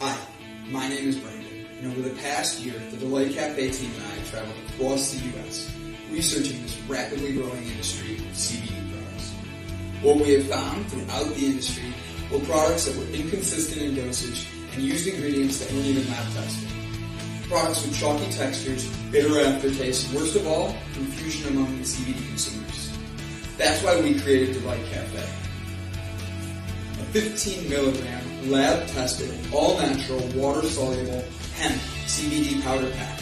Hi, my name is Brandon, and over the past year, the Delight Cafe team and I have traveled across the U.S. researching this rapidly growing industry of CBD products. What we have found throughout the industry were products that were inconsistent in dosage and used ingredients that weren't even lab tested. Products with chalky textures, bitter aftertaste, and worst of all, confusion among the CBD consumers. That's why we created Delight Cafe. A 15 milligram, lab-tested, all-natural, water-soluble hemp CBD powder pack.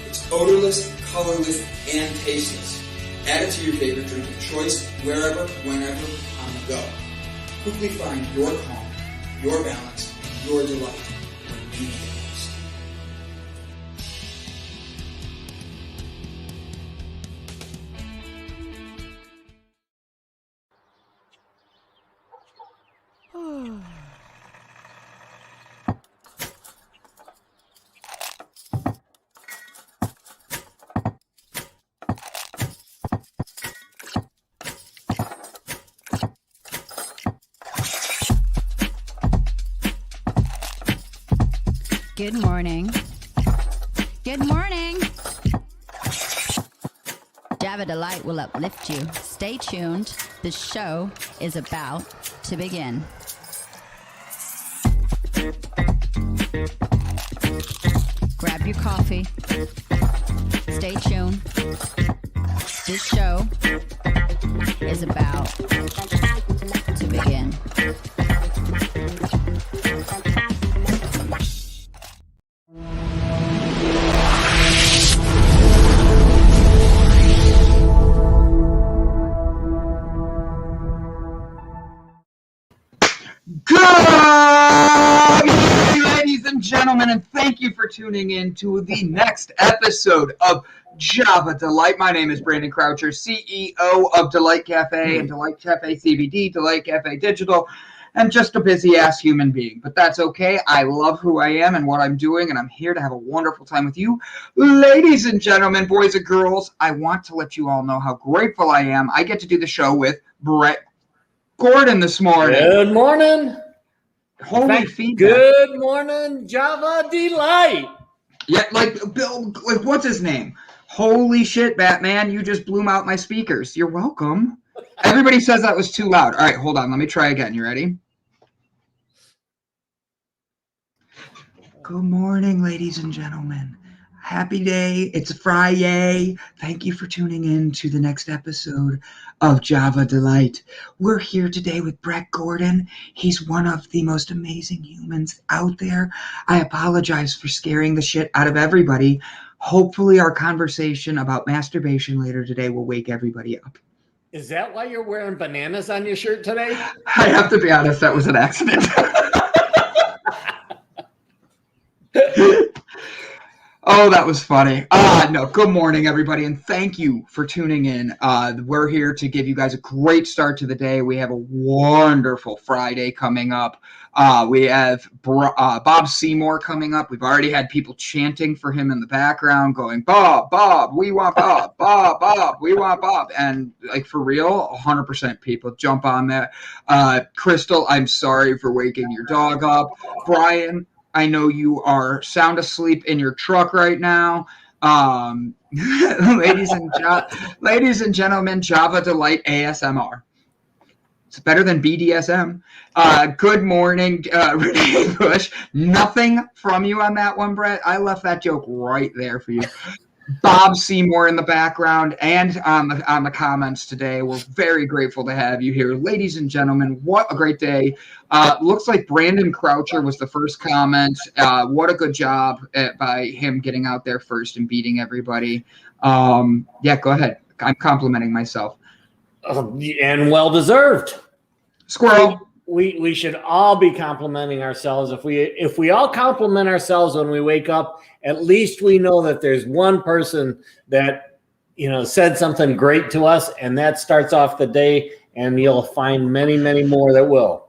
It's odorless, colorless, and tasteless. Add it to your favorite drink of choice, wherever, whenever, on the go. Quickly find your calm, your balance, and your delight when you need it most. Good morning. Good morning. Java Delight will uplift you. Stay tuned. The show is about to begin. Grab your coffee. Stay tuned. This show is about to begin. Good evening, ladies and gentlemen, and thank you for tuning in to the next episode of Java Delight. My name is Brandon Croucher, CEO of Delight Cafe and Delight Cafe CBD, Delight Cafe Digital, and just a busy-ass human being. But that's okay. I love who I am and what I'm doing, and I'm here to have a wonderful time with you. Ladies and gentlemen, boys and girls, I want to let you all know how grateful I am. I get to do the show with Brett Gordon this morning. Good morning. Holy feedback. Good morning, Java Delight. Yeah, like Bill, like what's his name? Holy shit, Batman, you just blew out my speakers. You're welcome. Everybody says that was too loud. All right, hold on. Let me try again. You ready? Good morning, ladies and gentlemen. Happy day. It's Friday. Thank you for tuning in to the next episode of Java Delight. We're here today with Brett Gordon. He's one of the most amazing humans out there. I apologize for scaring the shit out of everybody. Hopefully our conversation about masturbation later today will wake everybody up. Is that why you're wearing bananas on your shirt today? I have to be honest, that was an accident. Oh, that was funny. No, good morning, everybody, and thank you for tuning in. We're here to give you guys a great start to the day. We have a wonderful Friday coming up. We have Bob Seymour coming up. We've already had people chanting for him in the background, going, Bob, Bob, we want Bob, Bob, Bob, we want Bob. And like for real, 100% people jump on that. Crystal, I'm sorry for waking your dog up. Brian, I know you are sound asleep in your truck right now. Ladies and gentlemen, Java Delight ASMR. It's better than BDSM. Good morning, Renee Bush. Nothing from you on that one, Brett. I left that joke right there for you. Bob Seymour in the background and on the comments today. We're very grateful to have you here. Ladies and gentlemen, what a great day. Looks like Brandon Croucher was the first comment. What a good job by him getting out there first and beating everybody. Yeah, go ahead. I'm complimenting myself. And well-deserved. Squirrel. We should all be complimenting ourselves. If we all compliment ourselves when we wake up, at least we know that there's one person that said something great to us, and that starts off the day, and you'll find many, many more that will.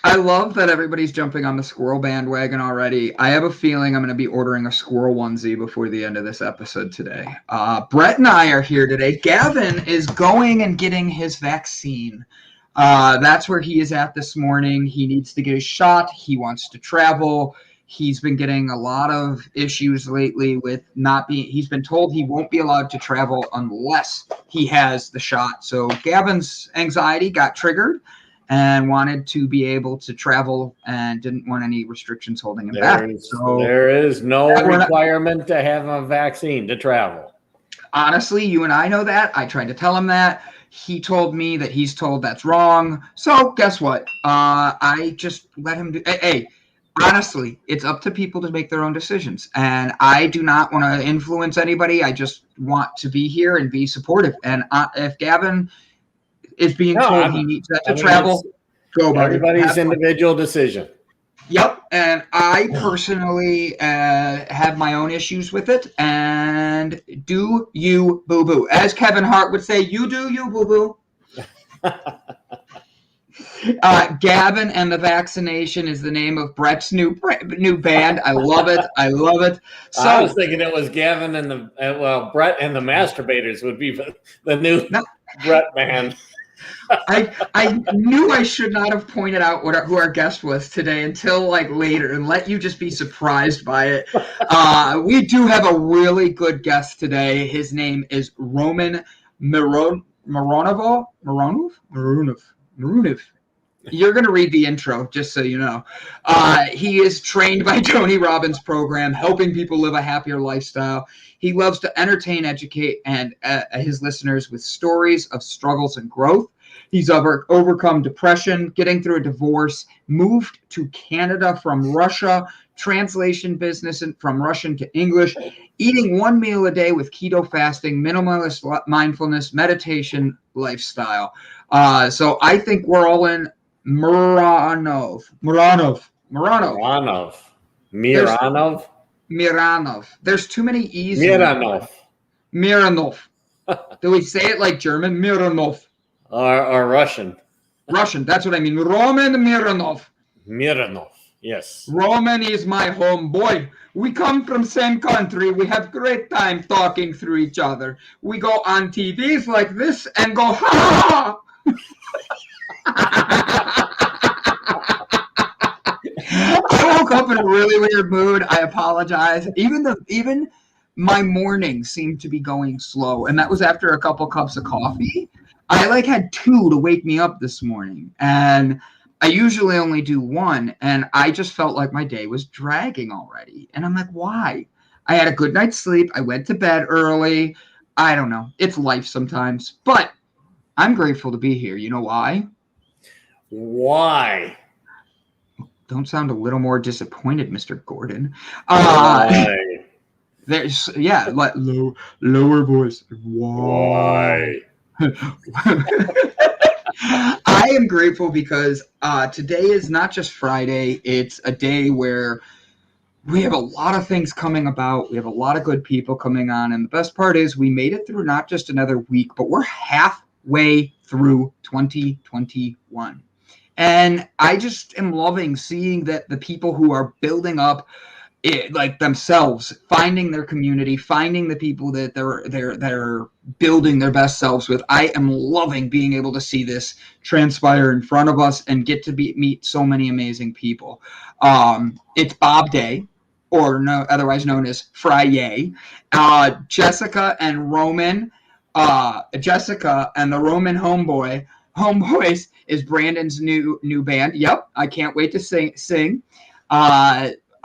I love that everybody's jumping on the squirrel bandwagon already. I have a feeling I'm going to be ordering a squirrel onesie before the end of this episode today. Brett and I are here today. Gavin is going and getting his vaccine. That's where he is at this morning. He needs to get a shot. He wants to travel. He's been getting a lot of issues lately with not being, he's been told he won't be allowed to travel unless he has the shot. So Gavin's anxiety got triggered and wanted to be able to travel and didn't want any restrictions holding him back. So there is no requirement to have a vaccine to travel. Honestly, you and I know that. I tried to tell him that. He told me that he's told that's wrong. So guess what? I just let him do. Hey, honestly, it's up to people to make their own decisions. And I do not want to influence anybody. I just want to be here and be supportive. And if Gavin is being told he needs that to travel, go, buddy. Everybody's individual decision. Yep. And I personally have my own issues with it. And do you, boo-boo. As Kevin Hart would say, you do you, boo-boo. Gavin and the Vaccination is the name of Brett's new band. I love it. I love it. So I was thinking it was Gavin and Brett and the Masturbators would be the new Brett band. I knew I should not have pointed out who our guest was today until like later and let you just be surprised by it. We do have a really good guest today. His name is Roman Mironov. You're going to read the intro, just so you know. He is trained by Tony Robbins' program, helping people live a happier lifestyle. He loves to entertain, educate, and his listeners with stories of struggles and growth. He's overcome depression, getting through a divorce, moved to Canada from Russia, translation business from Russian to English, eating one meal a day with keto fasting, minimalist mindfulness, meditation, lifestyle. So I think we're all in Mironov. There's too many E's. Mironov. Do we say it like German? Mironov. Or Russian. Russian, that's what I mean. Roman Mironov. Mironov, yes. Roman is my homeboy. We come from same country. We have great time talking through each other. We go on TVs like this and go, ha! I woke up in a really weird mood. I apologize. Even my morning seemed to be going slow, and that was after a couple cups of coffee. I had 2 to wake me up this morning, and I usually only do 1, and I just felt like my day was dragging already. And I'm like, why? I had a good night's sleep. I went to bed early. I don't know. It's life sometimes, but I'm grateful to be here. You know why? Why? Don't sound a little more disappointed, Mr. Gordon. Why? There's lower voice. Why? I am grateful because today is not just Friday. It's a day where we have a lot of things coming about. We have a lot of good people coming on. And the best part is we made it through not just another week, but we're halfway through 2021. And I just am loving seeing that the people who are building up themselves, finding their community, finding the people that they're building their best selves with. I am loving being able to see this transpire in front of us and get to meet so many amazing people. It's Bob Day, or otherwise known as Friday. Jessica and Roman. Jessica and the Roman Homeboys is Brandon's new band. Yep, I can't wait to sing.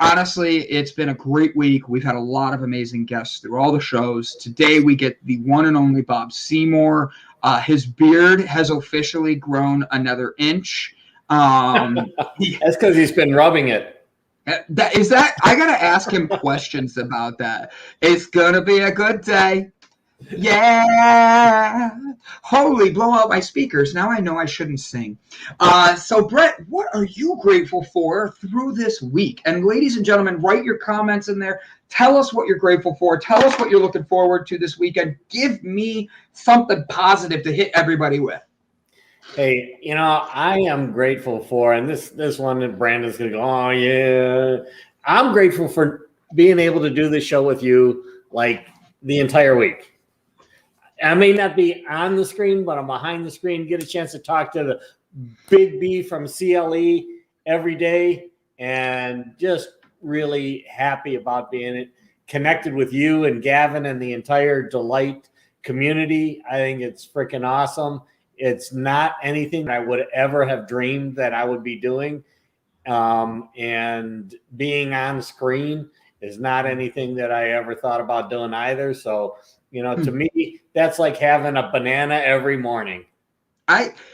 Honestly, it's been a great week. We've had a lot of amazing guests through all the shows. Today, we get the one and only Bob Seymour. His beard has officially grown another inch. That's because he's been rubbing it. I got to ask him questions about that. It's going to be a good day. Yeah. Holy, blow out my speakers. Now I know I shouldn't sing. So Brett, what are you grateful for through this week? And ladies and gentlemen, write your comments in there. Tell us what you're grateful for. Tell us what you're looking forward to this weekend. Give me something positive to hit everybody with. Hey, I am grateful for, and this one that Brandon's going to go, oh yeah. I'm grateful for being able to do this show with you the entire week. I may not be on the screen, but I'm behind the screen, get a chance to talk to the Big B from CLE every day and just really happy about being connected with you and Gavin and the entire Delight community. I think it's freaking awesome. It's not anything I would ever have dreamed that I would be doing. And being on screen is not anything that I ever thought about doing either. So, to me, that's like having a banana every morning.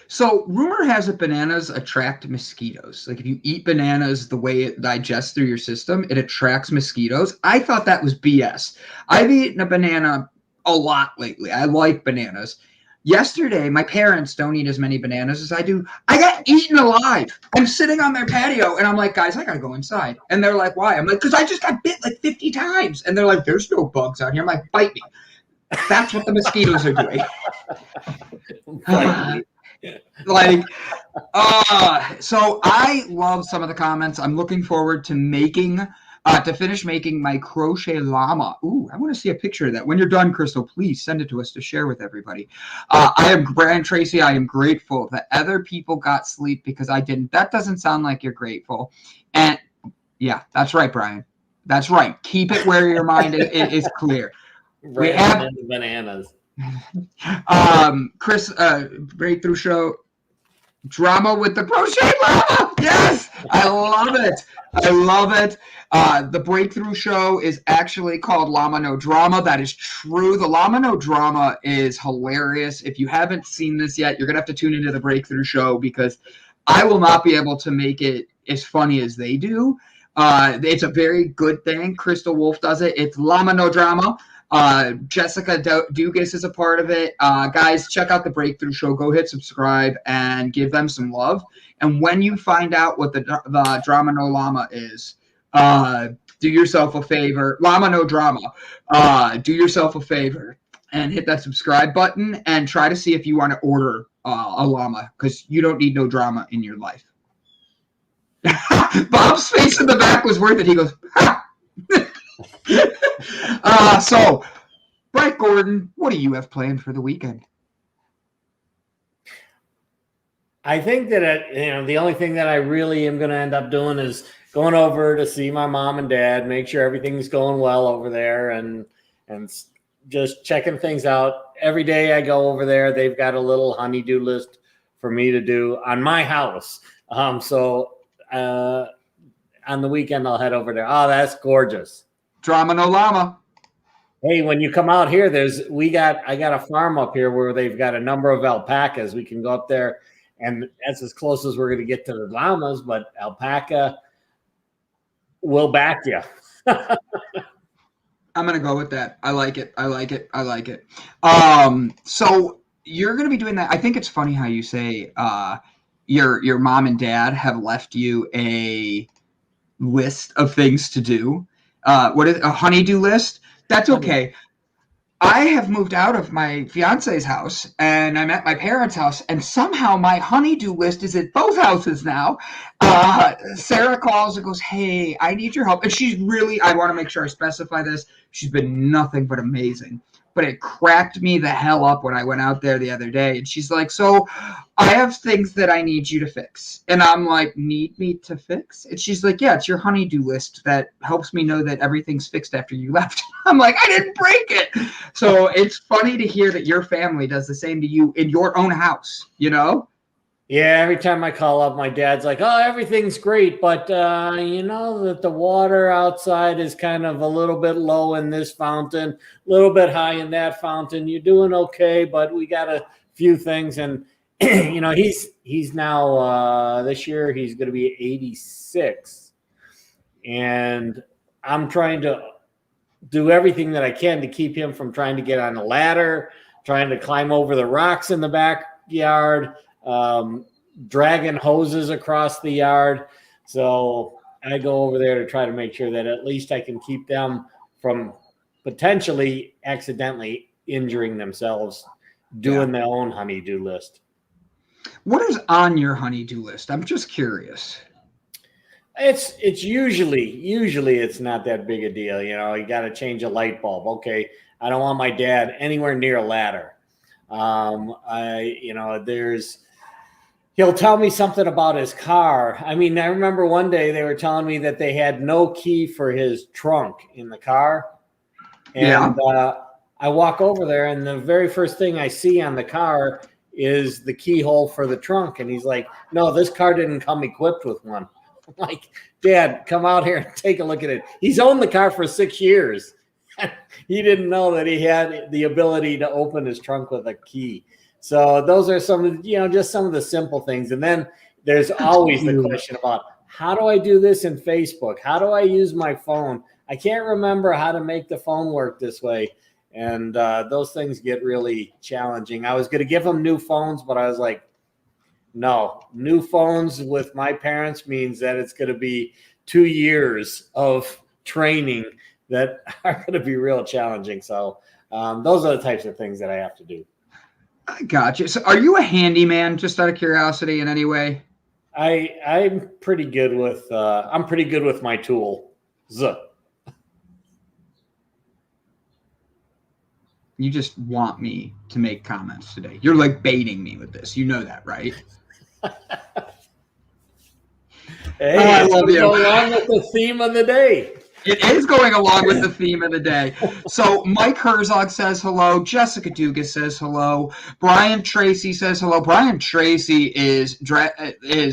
So rumor has it bananas attract mosquitoes. Like if you eat bananas the way it digests through your system, it attracts mosquitoes. I thought that was BS. I've eaten a banana a lot lately. I like bananas. Yesterday, my parents don't eat as many bananas as I do. I got eaten alive. I'm sitting on their patio, and I'm like, guys, I got to go inside. And they're like, why? I'm like, because I just got bit like 50 times. And they're like, there's no bugs out here. I'm like, bite me. That's what the mosquitoes are doing. So I love some of the comments. I'm looking forward to finish making my crochet llama. Ooh, I want to see a picture of that. When you're done, Crystal, please send it to us to share with everybody. I am Brian Tracy. I am grateful that other people got sleep because I didn't. That doesn't sound like you're grateful. And yeah, that's right, Brian. That's right. Keep it where your mind is clear. We have bananas. Chris, breakthrough show drama with the crochet llama. Yes, I love it. I love it. The breakthrough show is actually called Llama No Drama. That is true. The Llama No Drama is hilarious. If you haven't seen this yet, you're gonna have to tune into the breakthrough show because I will not be able to make it as funny as they do. It's a very good thing. Crystal Wolf does it. It's Llama No Drama. Jessica Dugas is a part of it. Guys, check out the Breakthrough Show. Go hit subscribe and give them some love. And when you find out what the Drama No Llama is, do yourself a favor. Llama No Drama. Do yourself a favor and hit that subscribe button and try to see if you want to order a llama because you don't need no drama in your life. Bob's face in the back was worth it. He goes, ha! So, Brett Gordon, what do you have planned for the weekend? I think that the only thing that I really am going to end up doing is going over to see my mom and dad, make sure everything's going well over there, and just checking things out. Every day I go over there, they've got a little honey-do list for me to do on my house. So on the weekend I'll head over there. Oh, that's gorgeous. Drama No Llama. Hey, when you come out here, I got a farm up here where they've got a number of alpacas. We can go up there, and that's as close as we're going to get to the llamas, but alpaca will back you. I'm going to go with that. I like it. So you're going to be doing that. I think it's funny how you say your mom and dad have left you a list of things to do. What is a honey-do list? That's okay. I have moved out of my fiance's house and I'm at my parents' house, and somehow my honey-do list is at both houses now. Sarah calls and goes, hey, I need your help. And she's really, I want to make sure I specify this, she's been nothing but amazing. But it cracked me the hell up when I went out there the other day. And she's like, so I have things that I need you to fix. And I'm like, need me to fix? And she's like, yeah, it's your honey-do list that helps me know that everything's fixed after you left. I'm like, I didn't break it. So it's funny to hear that your family does the same to you in your own house, you know? Yeah, every time I call up, my dad's like, oh, everything's great, but you know that the water outside is kind of a little bit low in this fountain, a little bit high in that fountain. You're doing okay, but we got a few things. And, you know, he's now, this year, he's going to be 86. And I'm trying to do everything that I can to keep him from trying to get on a ladder, trying to climb over the rocks in the backyard, dragging hoses across the yard. So I go over there to try to make sure that at least I can keep them from potentially accidentally injuring themselves doing their own honey-do list. What is on your honey-do list? I'm just curious. It's usually it's not that big a deal. You know, you got to change a light bulb. Okay. I don't want my dad anywhere near a ladder. There's he'll tell me something about his car. I mean, I remember one day they were telling me that they had no key for his trunk in the car. And I walk over there, and the very first thing I see on the car is the keyhole for the trunk. And he's like, no, this car didn't come equipped with one. I'm like, Dad, come out here and take a look at it. He's owned the car for 6 years. He didn't know that he had the ability to open his trunk with a key. So those are some, just some of the simple things. And then there's always the question about, how do I do this in Facebook? How do I use my phone? I can't remember how to make the phone work this way. And those things get really challenging. I was going to give them new phones, but I was like, no, new phones with my parents means that it's going to be 2 years of training that are going to be real challenging. So those are the types of things that I have to do. I gotcha. So are you a handyman, just out of curiosity, in any way? I'm pretty good with my tools. You just want me to make comments today. You're like baiting me with this. You know that, right? Hey, I love you. Go along with the theme of the day. It is going along with the theme of the day. So Mike Herzog says hello. Jessica Dugas says hello. Brian Tracy says hello. Brian Tracy is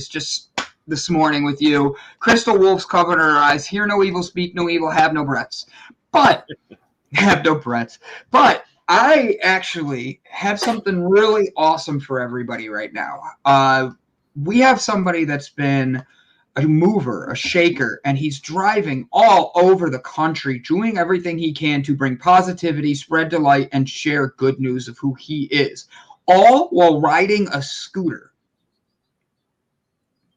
just this morning with you. Crystal Wolf's covering her eyes. Hear no evil, speak no evil, have no breaths. But I actually have something really awesome for everybody right now. We have somebody that's been a mover, a shaker, and he's driving all over the country, doing everything he can to bring positivity, spread delight, and share good news of who he is, all while riding a scooter.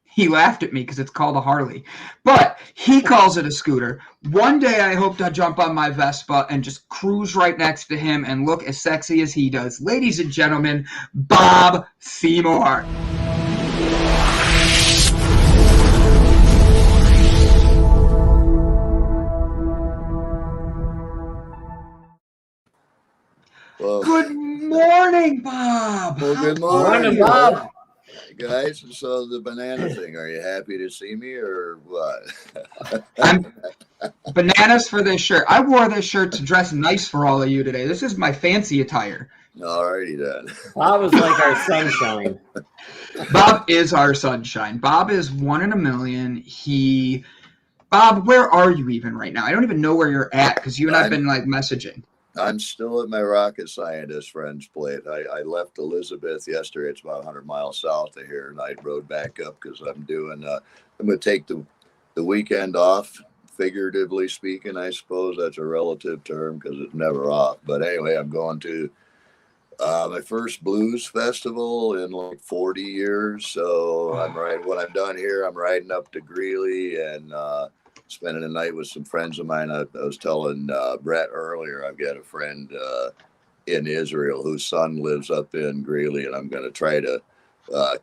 He laughed at me because it's called a Harley, but he calls it a scooter. One day I hope to jump on my Vespa and just cruise right next to him and look as sexy as he does. Ladies and gentlemen, Bob Seymour. Well, good morning, Bob. Well, good morning, Bob. Guys, so the banana thing, are you happy to see me or what? Bananas for this shirt. I wore this shirt to dress nice for all of you today. This is my fancy attire. Alrighty then. Bob is like our sunshine. Bob is our sunshine. Bob is 1 in a million. Bob, where are you even right now? I don't even know where you're at because you and I've been like messaging. I'm still at my rocket scientist friend's place. I left Elizabeth yesterday. It's about 100 miles south of here, and I rode back up because I'm going to take the weekend off, figuratively speaking, I suppose. That's a relative term because it's never off. But anyway, I'm going to my first blues festival in like 40 years. So when I'm done here, I'm riding up to Greeley and spending the night with some friends of mine. I was telling Brett earlier, I've got a friend in Israel whose son lives up in Greeley, and I'm going to try to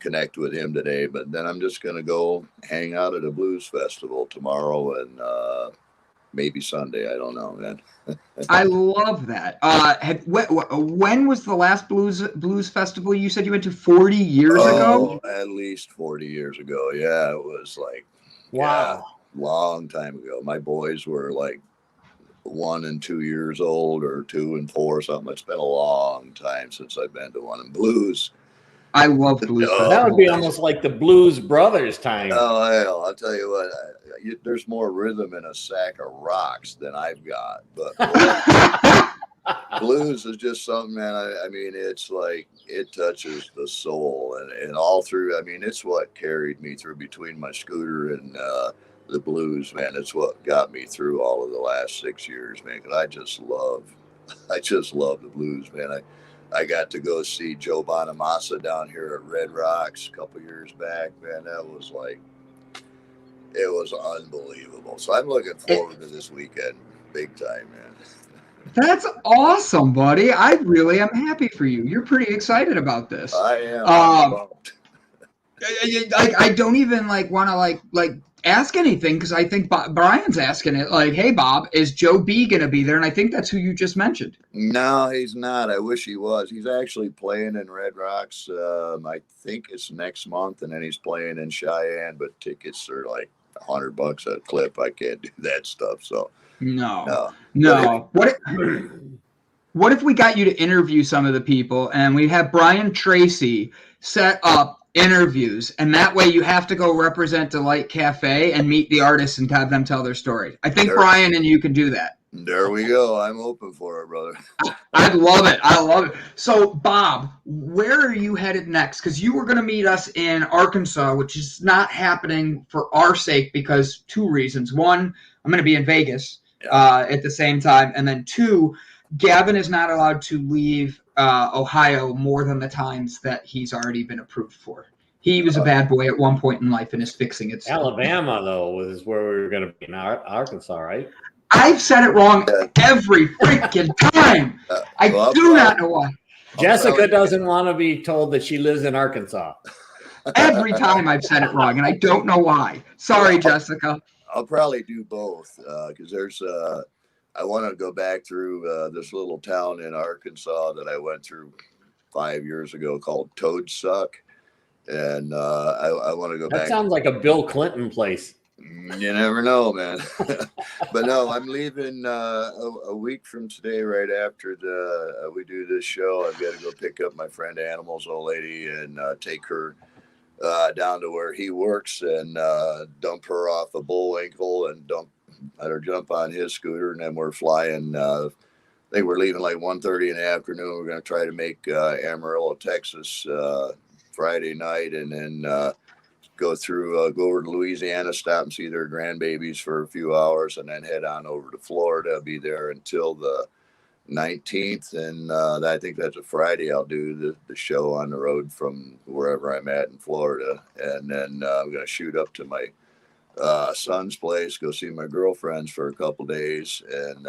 connect with him today. But then I'm just going to go hang out at a blues festival tomorrow and maybe Sunday. I don't know, man. I love that. When was the last blues festival you said you went to? 40 years ago? At least 40 years ago. Yeah, it was like, wow. Yeah, long time ago. My boys were like 1 and 2 years old, or 2 and 4 or something. It's been a long time since I've been to one. And blues, I love blues. That would be almost like the Blues Brothers time. Oh hell, I'll tell you what. There's more rhythm in a sack of rocks than I've got. But blues is just something, man. I mean, it's like it touches the soul, and all through. I mean, it's what carried me through between my scooter and the blues, man. It's what got me through all of the last 6 years, man. Because I just love the blues, man. I got to go see Joe Bonamassa down here at Red Rocks a couple years back, man. That was like, it was unbelievable. So I'm looking forward to this weekend, big time, man. That's awesome, buddy. I really am happy for you. You're pretty excited about this. I am. I don't even want to ask anything because I think Brian's asking it. Like, hey, Bob, is Joe B going to be there? And I think that's who you just mentioned. No, he's not. I wish he was. He's actually playing in Red Rocks. I think it's next month, and then he's playing in Cheyenne. But tickets are like $100 a clip. I can't do that stuff. So No. What if we got you to interview some of the people and we have Brian Tracy set up interviews, and that way you have to go represent Delight Cafe and meet the artists and have them tell their story. I think Brian and you can do that. There we go. I'm open for it, brother. I love it. I love it. So, Bob, where are you headed next? Because you were going to meet us in Arkansas, which is not happening for our sake because 2 reasons. 1, I'm going to be in Vegas at the same time. And then 2, Gavin is not allowed to leave Ohio more than the times that he's already been approved for. He was a bad boy at one point in life and is fixing it. Alabama, though, is where we were going to be in Arkansas, right? I've said it wrong every freaking time. I do not know why. Jessica doesn't want to be told that she lives in Arkansas. Every time I've said it wrong, and I don't know why. Sorry, Jessica. I'll probably do both because there's I want to go back through this little town in Arkansas that I went through 5 years ago called Toadsuck. And I want to go back. That sounds like a Bill Clinton place. You never know, man. But no, I'm leaving a week from today, right after we do this show. I've got to go pick up my friend Animal's old lady and take her down to where he works and dump her off a Bullwinkle and let her jump on his scooter. And then we're flying. I think we're leaving like 1:30 in the afternoon. We're going to try to make Amarillo, Texas Friday night, and then go over to Louisiana, stop and see their grandbabies for a few hours, and then head on over to Florida. I'll be there until the 19th, and I think that's a Friday. I'll do the show on the road from wherever I'm at in Florida, and then I'm going to shoot up to my son's place, go see my girlfriends for a couple days, and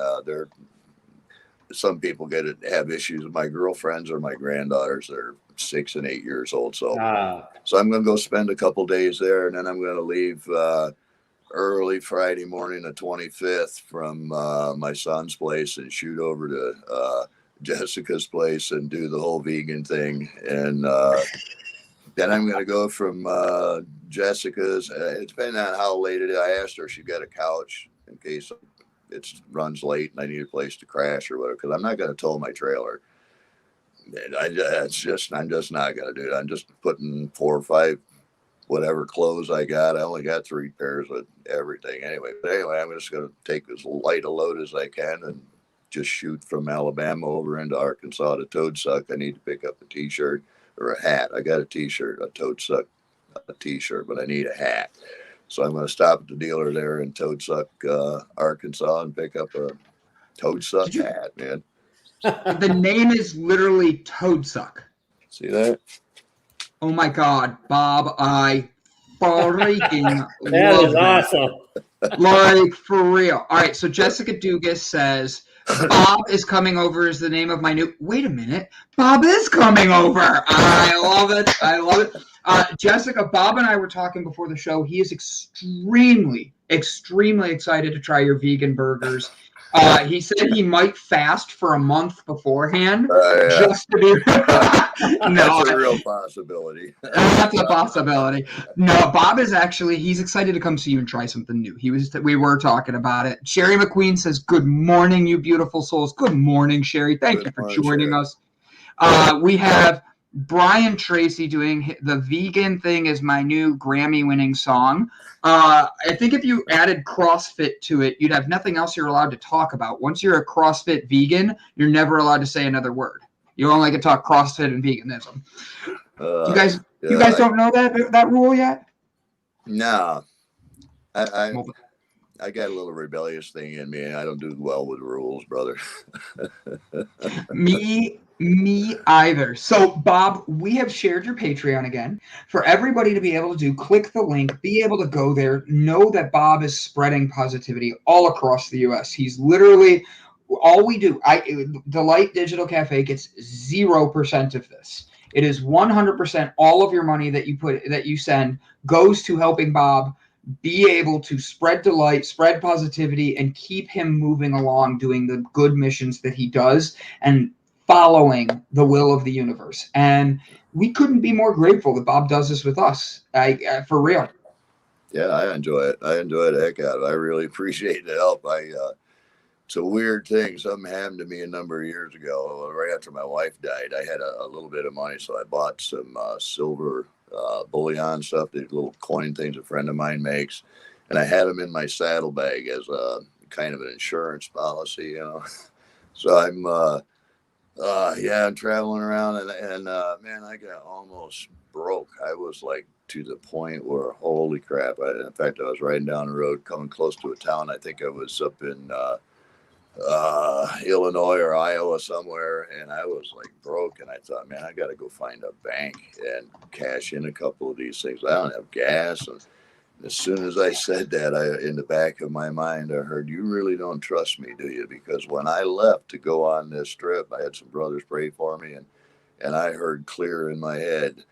some people have issues with my girlfriends or my granddaughters. They're 6 and 8 years old. So I'm going to go spend a couple days there, and then I'm going to leave early Friday morning, the 25th, from my son's place and shoot over to Jessica's place and do the whole vegan thing. And then I'm going to go from Jessica's. It's depending on how late it is. I asked her if she got a couch in case it runs late and I need a place to crash or whatever, because I'm not going to tow my trailer. I'm just not going to do it. I'm just putting 4 or 5 whatever clothes I got. I only got 3 pairs of everything anyway. But anyway, I'm just going to take as light a load as I can and just shoot from Alabama over into Arkansas to Toadsuck. I need to pick up a T-shirt or a hat. I got a T-shirt, a Toadsuck, a T-shirt, but I need a hat. So I'm going to stop at the dealer there in Toadsuck, Arkansas, and pick up a Toadsuck hat, man. The name is literally Toadsuck. See that? Oh my God, Bob! I freaking That love is that. awesome. Like, for real. All right, so Jessica Dugas says, Bob is coming over is the name of my new... Wait a minute. Bob is coming over. I love it. I love it. Jessica, Bob and I were talking before the show. He is extremely, extremely excited to try your vegan burgers. He said he might fast for a month beforehand just to be. No, that's a real possibility. That's a possibility. No, Bob is he's excited to come see you and try something new. We were talking about it. Sherry McQueen says, "Good morning, you beautiful souls." Good morning, Sherry. Thank you for joining us. We have Brian Tracy doing the vegan thing is my new Grammy-winning song. I think if you added CrossFit to it, you'd have nothing else you're allowed to talk about. Once you're a CrossFit vegan, you're never allowed to say another word. You only get to talk CrossFit and veganism. You guys don't know that rule yet? No. I got a little rebellious thing in me, and I don't do well with rules, brother. Me either. So, Bob, we have shared your Patreon again. For everybody to be able to click the link, be able to go there, know that Bob is spreading positivity all across the U.S. He's literally, all we do, Delight Digital Cafe gets 0% of this. It is 100% all of your money that you send goes to helping Bob be able to spread delight, spread positivity, and keep him moving along doing the good missions that he does and following the will of the universe. And we couldn't be more grateful that Bob does this with us. For real. Yeah, I enjoy it. I enjoy the heck out of it. I really appreciate the help. It's a weird thing. Something happened to me a number of years ago, right after my wife died. I had a little bit of money, so I bought some silver bullion stuff, these little coin things a friend of mine makes, and I had them in my saddlebag as a kind of an insurance policy, you know. So I'm traveling around, and man, I got almost broke. I was like to the point where, holy crap! In fact, I was riding down the road, coming close to a town. I think I was up in Illinois or Iowa somewhere, and I was like broke, and I thought, man, I got to go find a bank and cash in a couple of these things. I don't have gas. And as soon as I said that, in the back of my mind, I heard, you really don't trust me, do you? Because when I left to go on this trip, I had some brothers pray for me, and I heard clear in my head,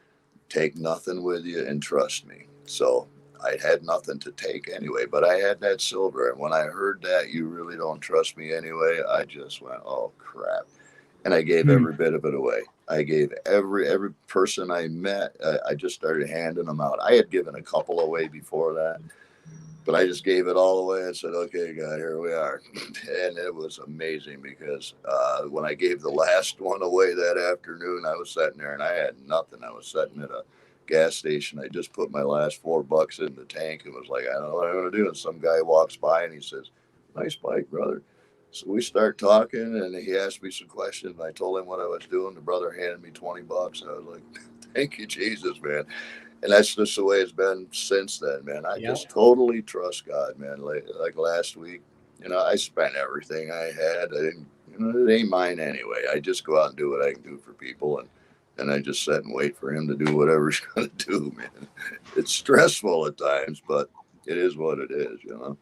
take nothing with you and trust me. So I had nothing to take anyway, but I had that silver. And when I heard that, you really don't trust me anyway, I just went, oh crap. And I gave every bit of it away. I gave every person I met, I just started handing them out. I had given a couple away before that, but I just gave it all away and said, okay, God, here we are. And it was amazing because when I gave the last one away that afternoon, I was sitting there and I had nothing. I was sitting at a gas station. I just put my last $4 in the tank and was like, I don't know what I'm going to do. And some guy walks by and he says, nice bike, brother. So we start talking and he asked me some questions. I told him what I was doing. The brother handed me $20. I was like, thank you, Jesus, man. And that's just the way it's been since then, man. I just totally trust God, man. Like last week, you know, I spent everything I had. I didn't, you know, it ain't mine anyway. I just go out and do what I can do for people. And I just sit and wait for him to do whatever he's going to do, man. It's stressful at times, but it is what it is, you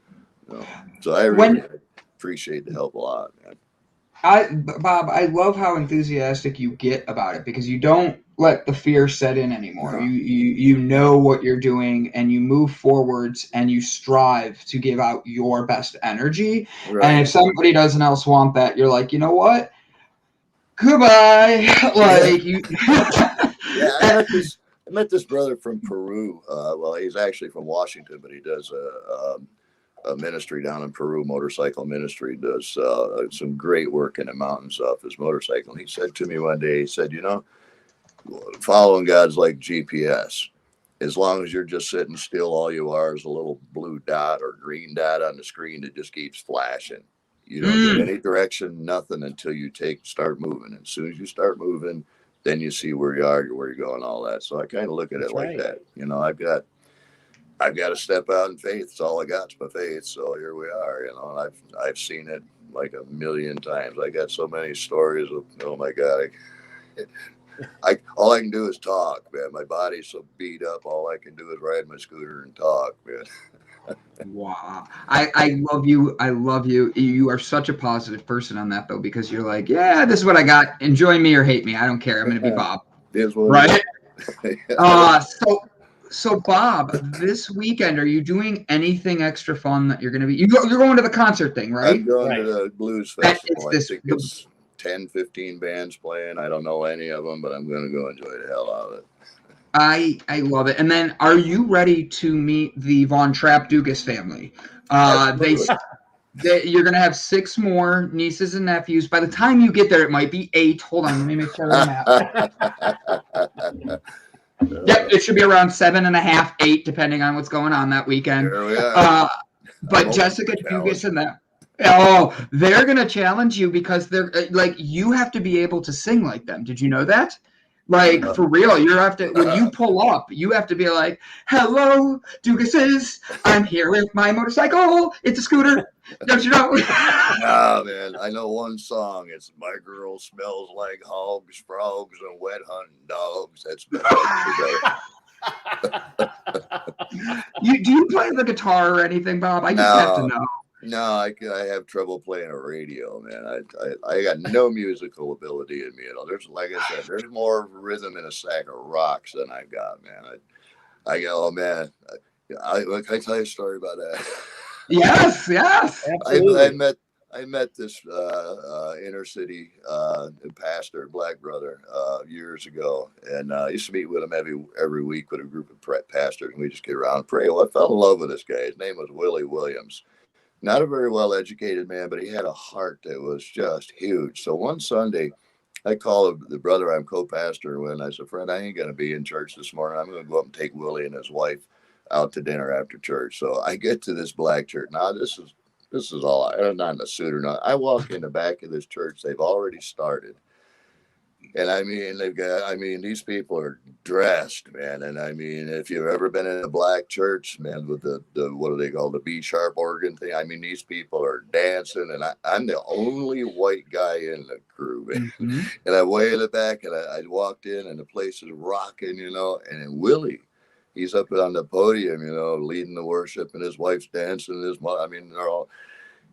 know. So I really appreciate the help a lot, man. Bob, I love how enthusiastic you get about it because you don't let the fear set in anymore. No. You know what you're doing and you move forwards and you strive to give out your best energy. Right. And if somebody doesn't else want that, you're like, you know what? Goodbye. Like you. Yeah, I met this brother from Peru. Well, he's actually from Washington, but he does a ministry down in Peru, motorcycle ministry, does some great work in the mountains off his motorcycle. And he said to me one day, he said, you know, following God's like GPS. As long as you're just sitting still, all you are is a little blue dot or green dot on the screen that just keeps flashing. You don't get any direction, nothing until you start moving. And as soon as you start moving, then you see where you are, where you're going, all that. So I kind of look at it like that. You know, I've got to step out in faith. It's all I got is my faith. So here we are, you know, and I've seen it like a million times. I got so many stories of, oh my God, all I can do is talk, man. My body's so beat up. All I can do is ride my scooter and talk, man. Wow. I love you. I love you. You are such a positive person on that though, because you're like, yeah, this is what I got. Enjoy me or hate me. I don't care. I'm going to be Bob. Right? So Bob, this weekend, are you doing anything extra fun that you're going to be, you're going to the concert thing, right? I'm going to the Blues Festival. I think it's 10, 15 bands playing. I don't know any of them, but I'm going to go enjoy the hell out of it. I love it. And then are you ready to meet the Von Trapp Dugas family? You're going to have 6 more nieces and nephews. By the time you get there, it might be 8. Hold on, let me make sure I'm at. Yep, it should be around 7.5, 8, depending on what's going on that weekend. There we are. But Jessica Dugas and that. Oh, they're going to challenge you because they're like, you have to be able to sing like them. Did you know that? Like, for real, you have to, when you pull up, you have to be like, hello, Dugases, I'm here with my motorcycle. It's a scooter. Don't you know? No, man. I know one song. It's My Girl Smells Like Hogs, Frogs, and Wet Hunting Dogs. That's Do you play the guitar or anything, Bob? I just have to know. No, I have trouble playing a radio, man. I got no musical ability in me at all. There's, like I said, there's more rhythm in a sack of rocks than I got, man. I go, oh man, Can I tell you a story about that? Yes, yes. Absolutely. I met this inner city pastor, black brother, years ago, and I used to meet with him every week with a group of pastors, and we just get around and pray. Well, I fell in love with this guy. His name was Willie Williams. Not a very well educated man, but he had a heart that was just huge. So one Sunday, I called the brother I'm co-pastor with, and I said, "Friend, I ain't going to be in church this morning. I'm going to go up and take Willie and his wife out to dinner after church." So I get to this black church. Now this is all. I'm not in a suit or not. I walk in the back of this church. They've already started. And I mean, these people are dressed, man. And I mean, if you've ever been in a black church, man, with the what do they call the B sharp organ thing? I mean, these people are dancing, and I'm the only white guy in the crew, man. Mm-hmm. And I way in the back, and I walked in, and the place is rocking, and then Willie, he's up on the podium, leading the worship, and his wife's dancing,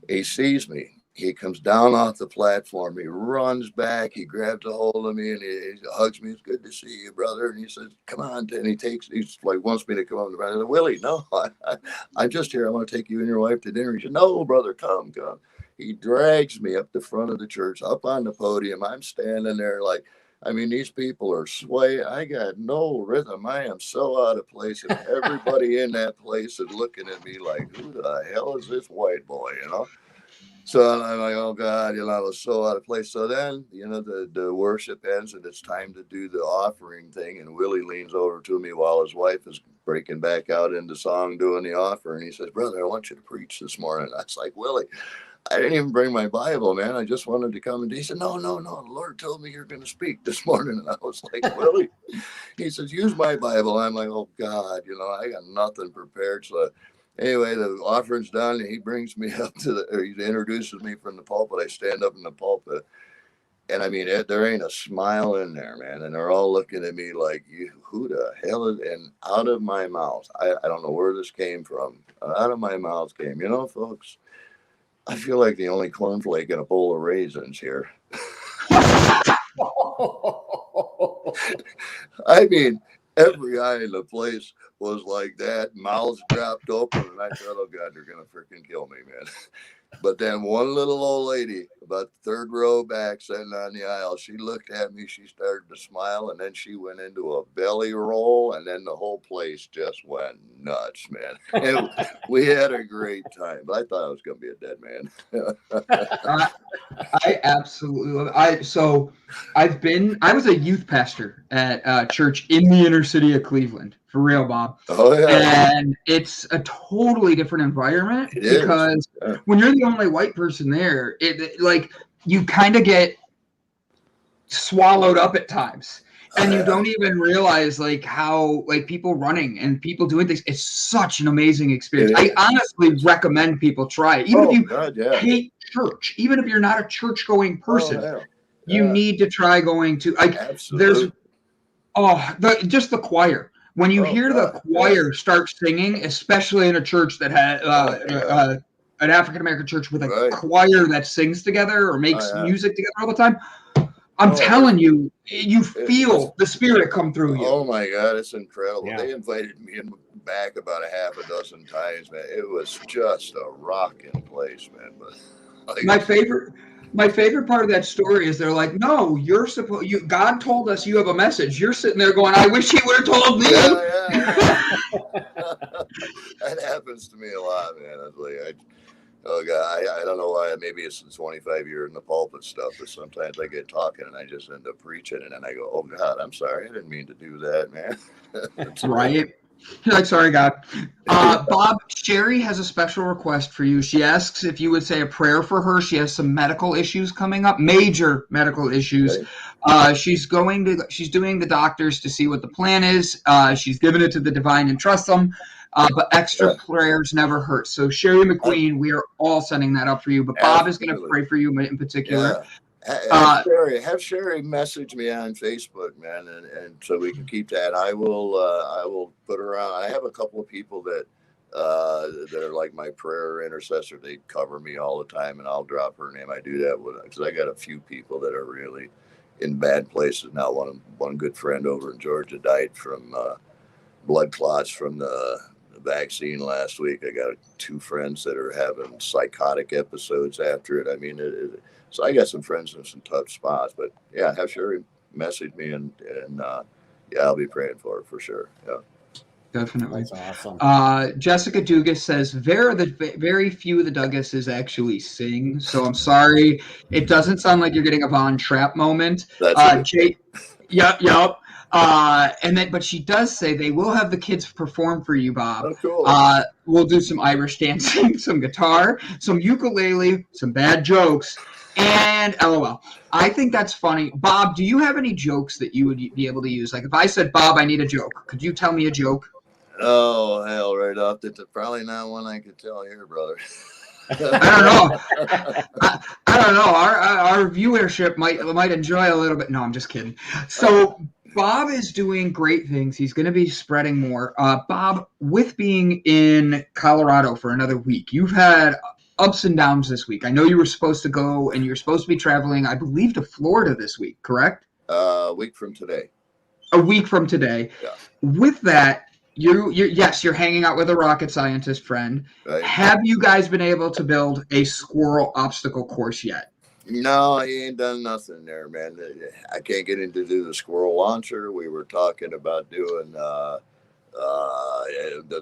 he sees me. He comes down off the platform. He runs back. He grabs a hold of me and he hugs me. "It's good to see you, brother." And he says, "Come on." And he's like, wants me to come up. And I said, "Willie, no, I'm just here. I want to take you and your wife to dinner." He said, "No, brother, come." He drags me up the front of the church, up on the podium. I'm standing there these people are swaying. I got no rhythm. I am so out of place. And everybody in that place is looking at me like, who the hell is this white boy, So I'm like, oh God, I was so out of place. So then, the worship ends and it's time to do the offering thing. And Willie leans over to me while his wife is breaking back out into song doing the offering. He says, "Brother, I want you to preach this morning." I was like, "Willie, I didn't even bring my Bible, man. I just wanted to come." And he said, no. The Lord told me you're going to speak this morning. And I was like, "Willie?" He says, "Use my Bible." I'm like, oh God, I got nothing prepared. So anyway, the offering's done, and he brings me up he introduces me from the pulpit. I stand up in the pulpit, and I mean, there ain't a smile in there, man. And they're all looking at me like, who the hell is, and out of my mouth, I don't know where this came from. Out of my mouth came, folks, I feel like the only cornflake in a bowl of raisins here. I mean, every eye in the place was like that, mouths dropped open, and I thought, oh God, they're gonna freaking kill me, man. But then one little old lady, about the third row back, sitting on the aisle, she looked at me, she started to smile, and then she went into a belly roll, and then the whole place just went nuts, man. And we had a great time, but I thought I was going to be a dead man. I absolutely, I was a youth pastor at a church in the inner city of Cleveland, for real, Bob. Oh yeah. And it's a totally different environment because when you're the only white person there, you kind of get swallowed up at times. And you don't even realize how people running and people doing things. It's such an amazing experience. I honestly recommend people try it. Even if you hate church, even if you're not a church going person, you need to try going to Absolutely. Just the choir. When you hear the choir start singing, especially in a church that had an African American church with a choir that sings together or makes music together all the time, I'm telling you, you feel the spirit come through you. Oh my God, it's incredible. Yeah. They invited me back about a half a dozen times, man. It was just a rocking place, man. But my favorite part of that story is they're like, "No, God told us you have a message." You're sitting there going, "I wish he would have told me." Yeah. That happens to me a lot, man. Oh God, I don't know why. Maybe it's the 25 years in the pulpit stuff, but sometimes I get talking and I just end up preaching, and then I go, "Oh God, I'm sorry, I didn't mean to do that, man." Right. You're like, "Sorry, God." Bob, Sherry has a special request for you. She asks if you would say a prayer for her. She has some medical issues coming up, major medical issues. Okay. She's doing the doctors to see what the plan is. She's given it to the divine and trusts them. But extra prayers never hurt. So Sherry McQueen, we are all sending that up for you. But Bob is going to pray for you in particular. Have Sherry message me on Facebook, man, and so we can keep that. I will put her on. I have a couple of people that are like my prayer intercessor. They cover me all the time, and I'll drop her name. I do that because I got a few people that are really in bad places now. One good friend over in Georgia died from blood clots from the the vaccine last week. I got 2 friends that are having psychotic episodes after it. I mean, so I got some friends in some tough spots. But yeah, have Sherry message me and yeah, I'll be praying for her for sure. Yeah. Definitely. That's awesome. Jessica Dugas says, very few of the Dugases actually sing. So I'm sorry. It doesn't sound like you're getting a Von Trapp moment. That's Yep. But she does say they will have the kids perform for you, Bob. oh, cool. We'll do some Irish dancing, some guitar, some ukulele, some bad jokes, and LOL. I think that's funny. Bob, do you have any jokes that you would be able to use? Like if I said, Bob, I need a joke, could you tell me a joke? Oh, hell, right off the probably not one I could tell here, brother. I don't know. I don't know. Our viewership might enjoy a little bit. No, I'm just kidding. So Bob is doing great things. He's going to be spreading more. Bob, with being in Colorado for another week, you've had ups and downs this week. I know you were supposed to go and you're supposed to be traveling, I believe, to Florida this week, correct? A week from today. A week from today. Yeah. With that, you're hanging out with a rocket scientist friend. Right. Have you guys been able to build a squirrel obstacle course yet? No, he ain't done nothing there, man. I can't get him to do the squirrel launcher. We were talking about doing the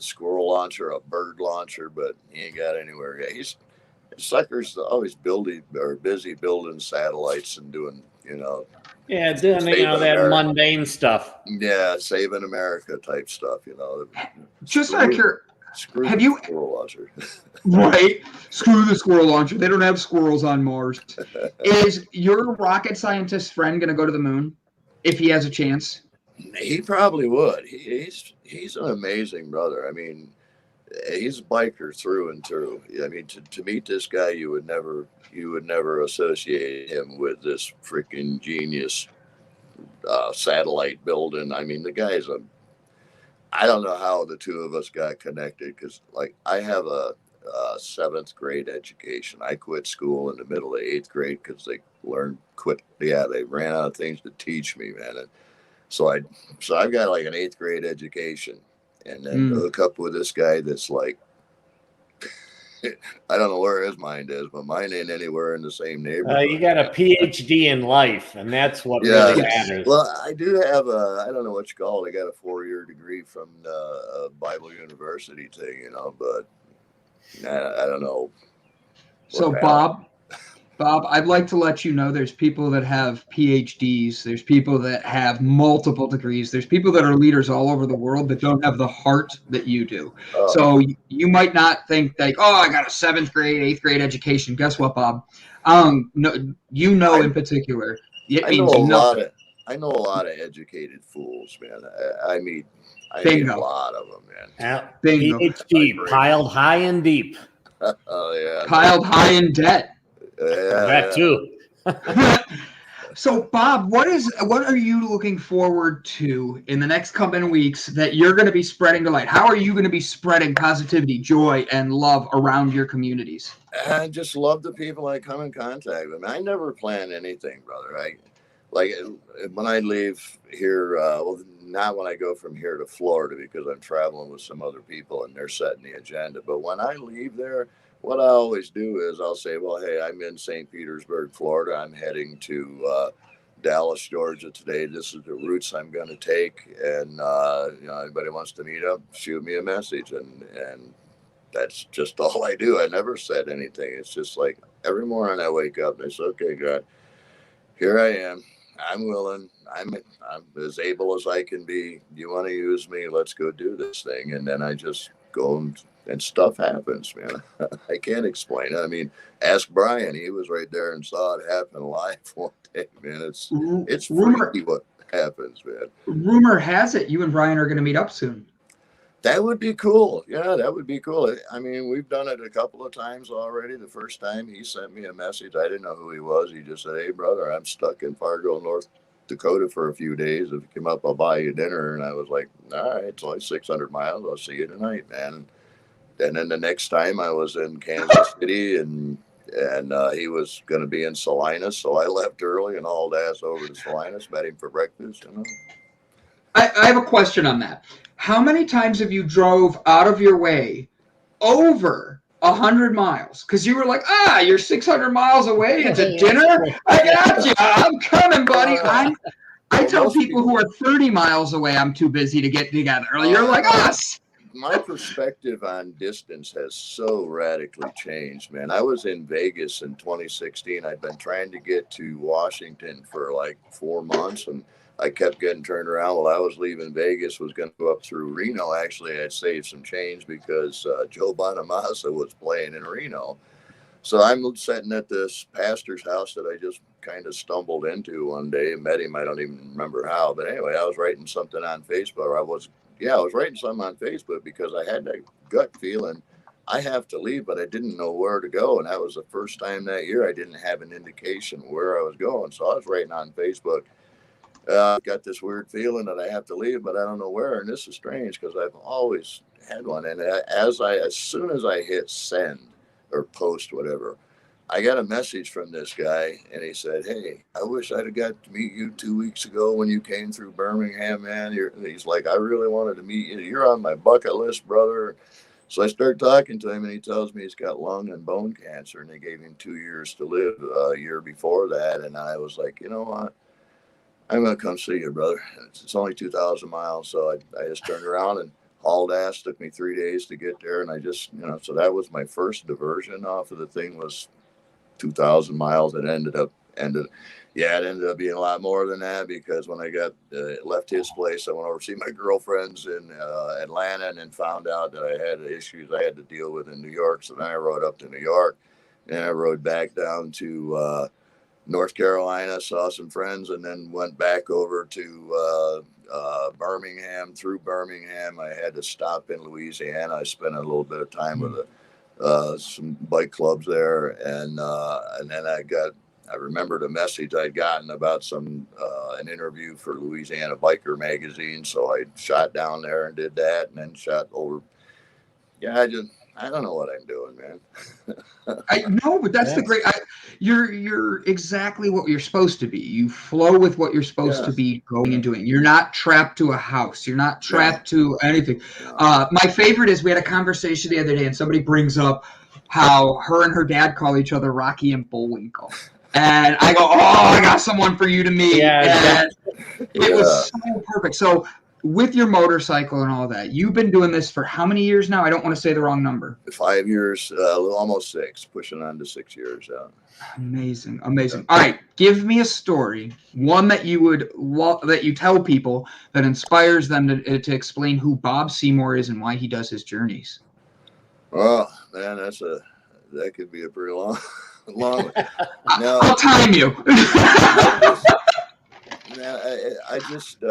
squirrel launcher, a bird launcher, but he ain't got anywhere yet. Sucker's always busy building satellites and doing, Yeah, doing that mundane stuff. Yeah, saving America type stuff, Just out of curiosity, have you squirrel launcher? Right? Screw the squirrel launcher. They don't have squirrels on Mars. Is your rocket scientist friend going to go to the moon if he has a chance? He probably would. He's an amazing brother. I mean, he's a biker through and through. I mean, to meet this guy, you would never associate him with this freaking genius satellite building. I mean, the guy's I don't know how the two of us got connected because, like, I have a 7th grade education. I quit school in the middle of 8th grade because they they ran out of things to teach me, man. And so I've got like an 8th grade education, and then hook up with this guy that's like, I don't know where his mind is, but mine ain't anywhere in the same neighborhood. You got a PhD in life, and that's what really matters. Well, I do have I don't know what you call it. I got a 4-year degree from the Bible University thing, but I don't know. So, Bob, I'd like to let you know there's people that have PhDs. There's people that have multiple degrees. There's people that are leaders all over the world that don't have the heart that you do. So you might not think like, oh, I got a 7th grade, 8th grade education. Guess what, Bob? No, in particular, it means nothing. I know a lot of educated fools, man. I meet a lot of them, man. PhD, piled high and deep. Oh yeah. Piled high in debt. That too. So, Bob, what are you looking forward to in the next coming weeks that you're going to be spreading the light? How are you going to be spreading positivity, joy, and love around your communities? I just love the people I come in contact with. I never plan anything, brother. Like when I leave here, not when I go from here to Florida because I'm traveling with some other people and they're setting the agenda. But when I leave there, what I always do is I'll say, well, hey, I'm in St. Petersburg, Florida. I'm heading to Dallas, Georgia today. This is the routes I'm going to take. And, anybody wants to meet up, shoot me a message. And that's just all I do. I never said anything. It's just like every morning I wake up and I say, okay, God, here I am. I'm willing. I'm as able as I can be. You want to use me? Let's go do this thing. And then I just go and stuff happens, man. I can't explain it. I mean, ask Brian. He was right there and saw it happen live one day, man. It's freaky what happens, man. Rumor has it you and Brian are going to meet up soon. That would be cool. Yeah, that would be cool. I mean, we've done it a couple of times already. The first time he sent me a message, I didn't know who he was. He just said, hey, brother, I'm stuck in Fargo, North Dakota for a few days. If you come up, I'll buy you dinner. And I was like, all right, it's only 600 miles. I'll see you tonight, man. And then the next time I was in Kansas City and he was going to be in Salinas. So I left early and hauled ass over to Salinas, met him for breakfast. I have a question on that. How many times have you drove out of your way over 100 miles? Because you were like, you're 600 miles away to dinner? I got you. I'm coming, buddy. I tell people who are 30 miles away, I'm too busy to get together. You're like us. My perspective on distance has so radically changed, man. I was in Vegas in 2016. I'd been trying to get to Washington for like 4 months, and I kept getting turned around while I was leaving Vegas, was going to go up through Reno. Actually, I'd saved some change because Joe Bonamassa was playing in Reno. So I'm sitting at this pastor's house that I just kind of stumbled into one day. Met him. I don't even remember how. But anyway, I was writing something on Facebook. I was writing something on Facebook because I had that gut feeling I have to leave, but I didn't know where to go. And that was the first time that year I didn't have an indication where I was going. So I was writing on Facebook. Got this weird feeling that I have to leave, but I don't know where. And this is strange because I've always had one. And as soon as I hit send or post, whatever, I got a message from this guy, and he said, "Hey, I wish I'd have got to meet you 2 weeks ago when you came through Birmingham, man." He's like, "I really wanted to meet you. You're on my bucket list, brother." So I start talking to him, and he tells me he's got lung and bone cancer, and they gave him 2 years to live a year before that. And I was like, you know what? I'm going to come see you, brother. It's only 2,000 miles. So I just turned around and hauled ass. Took me 3 days to get there. And I just, so that was my first diversion off of the thing, was 2,000 miles. It ended up being a lot more than that, because when I got left his place, I went over to see my girlfriends in Atlanta, and then found out that I had issues I had to deal with in New York. So then I rode up to New York, and I rode back down to North Carolina, saw some friends, and then went back over to Birmingham. Through Birmingham, I had to stop in Louisiana. I spent a little bit of time with some bike clubs there, and then I remembered a message I'd gotten about an interview for Louisiana Biker magazine, so I shot down there and did that, and then shot over. Yeah, I don't know what I'm doing, man. I know, but that's the great. You're exactly what you're supposed to be. You flow with what you're supposed to be going and doing. You're not trapped to a house. You're not trapped to anything. My favorite is, we had a conversation the other day, and somebody brings up how her and her dad call each other Rocky and Bullwinkle. And I go, I got someone for you to meet. And it was so perfect. So with your motorcycle and all that, you've been doing this for how many years now? I don't want to say the wrong number. 5 years, almost 6, pushing on to 6 years. Amazing. All right, give me a story, one that that you tell people that inspires them to explain who Bob Seymour is and why he does his journeys. Oh man, that could be a pretty long. No, I'll time you. I just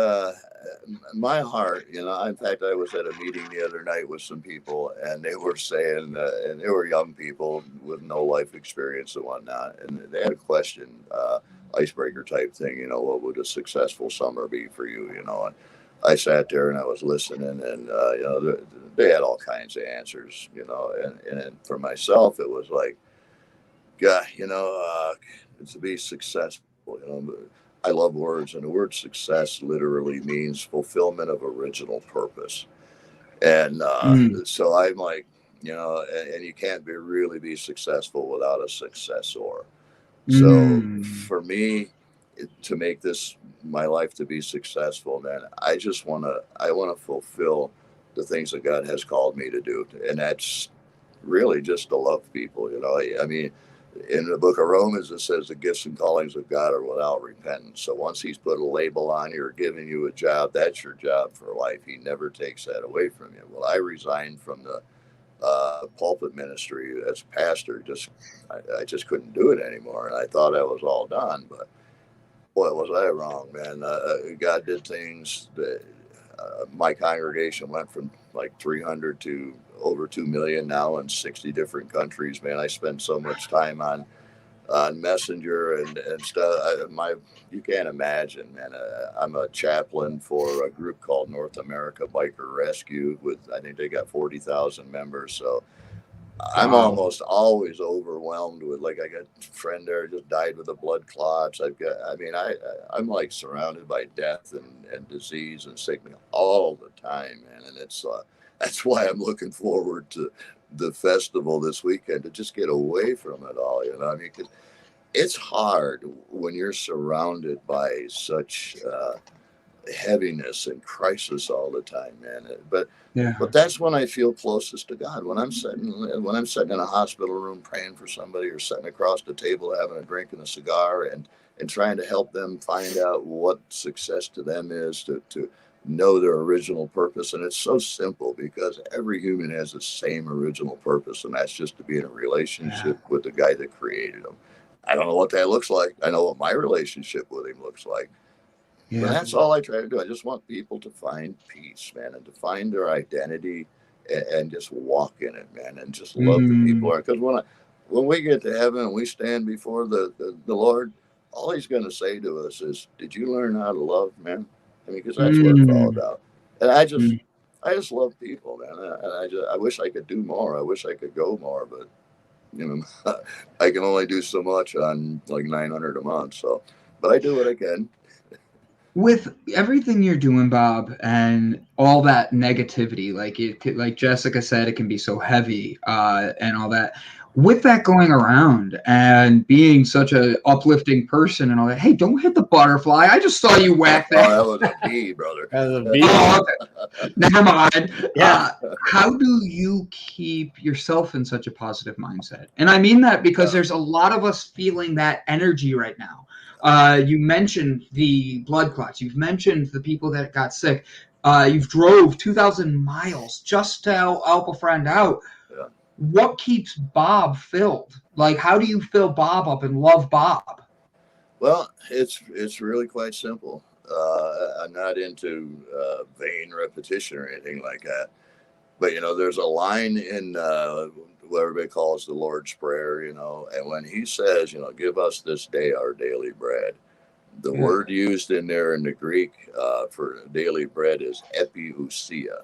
my heart, in fact, I was at a meeting the other night with some people, and they were saying, and they were young people with no life experience and whatnot, and they had a question, icebreaker type thing, what would a successful summer be for you, and I sat there and I was listening, and they had all kinds of answers, and for myself, it was like, God, to be successful, I love words, and the word success literally means fulfillment of original purpose. And so I'm like, and you can't really be successful without a successor. So for me, to make this my life to be successful, man, I want to fulfill the things that God has called me to do. And that's really just to love people, I mean, in the book of Romans, it says the gifts and callings of God are without repentance. So once he's put a label on you or given you a job, that's your job for life. He never takes that away from you. Well, I resigned from the pulpit ministry as pastor. I just couldn't do it anymore. And I thought I was all done. But boy, was I wrong, man. God did things that my congregation went from like 300 to over 2 million now in 60 different countries, man. I spend so much time on Messenger and stuff. You can't imagine, man. I'm a chaplain for a group called North America Biker Rescue I think they got 40,000 members. So I'm Wow. almost always overwhelmed with, like, I got a friend there just died with the blood clots. I'm like surrounded by death and disease and sickness all the time, man. And that's why I'm looking forward to the festival this weekend, to just get away from it all. I mean, 'cause it's hard when you're surrounded by such heaviness and crisis all the time, man. But that's when I feel closest to God. When I'm sitting in a hospital room praying for somebody, or sitting across the table having a drink and a cigar, and trying to help them find out what success to them is, to know their original purpose. And it's so simple, because every human has the same original purpose, and that's just to be in a relationship with the guy that created them. I don't know what that looks like. I know what my relationship with him looks like. But that's all I try to do. I just want people to find peace, man, and to find their identity, and just walk in it, man, and just love the people. Because when we get to heaven and we stand before the Lord, all he's going to say to us is, "Did you learn how to love, man?" I mean, because that's what it's all about. And I just love people, man. And I wish I could do more. I wish I could go more, but I can only do so much on like 900 a month. So, but I do what I can. With everything you're doing, Bob, and all that negativity, like Jessica said, it can be so heavy, and all that. With that going around and being such a uplifting person and all that, hey, don't hit the butterfly. I just saw you whack that. Oh, that was a bee, brother. That was a bee. Oh, okay. Never mind. Yeah. How do you keep yourself in such a positive mindset? And I mean that because there's a lot of us feeling that energy right now. You mentioned the blood clots. You've mentioned the people that got sick. You've drove 2,000 miles just to help a friend out. Yeah. What keeps Bob filled? Like, how do you fill Bob up and love Bob? Well, it's really quite simple. I'm not into vain repetition or anything like that. But there's a line in what everybody calls the Lord's Prayer. And when He says, "Give us this day our daily bread," the word used in there in the Greek for daily bread is epiousia.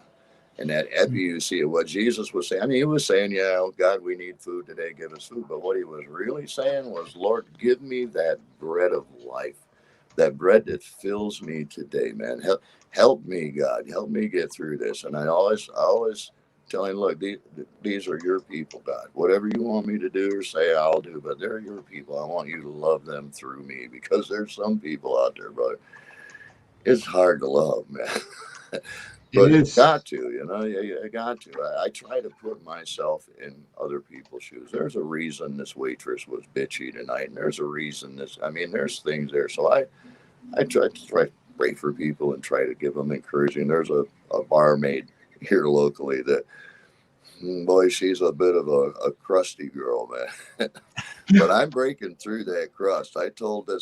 And that epiousia, what Jesus was saying, I mean, He was saying, "Yeah, God, we need food today. Give us food." But what He was really saying was, "Lord, give me that bread of life, that bread that fills me today, man. Help me, God. Help me get through this." And I always tell Him, "Look, these are your people, God. Whatever you want me to do or say, I'll do. But they're your people. I want you to love them through me, because there's some people out there, brother. It's hard to love, man." But you got to, you got to. I try to put myself in other people's shoes. There's a reason this waitress was bitchy tonight, and there's a reason there's things there. So I try to pray for people and try to give them encouragement. There's a barmaid here locally that, boy, she's a bit of a crusty girl, man. But I'm breaking through that crust. I told the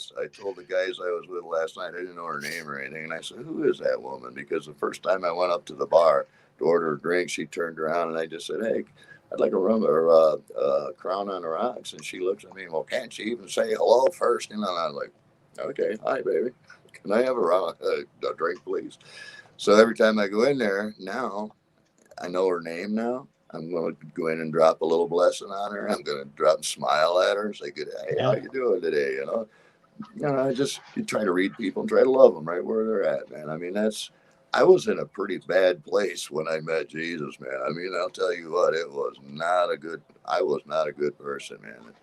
guys I was with last night, I didn't know her name or anything. And I said, "Who is that woman?" Because the first time I went up to the bar to order a drink, she turned around and I just said, "Hey, I'd like a rum or Crown on the rocks." And she looks at me, "Well, can't she even say hello first?" And I was like, "Okay, hi, baby. Can I have a drink, please?" So every time I go in there now, I know her name now. I'm going to go in and drop a little blessing on her. I'm going to drop a smile at her, say, "Good, hey, how you doing today?" I just try to read people and try to love them right where they're at, man. I mean, I was in a pretty bad place when I met Jesus, man. I mean, I'll tell you what, I was not a good person, man.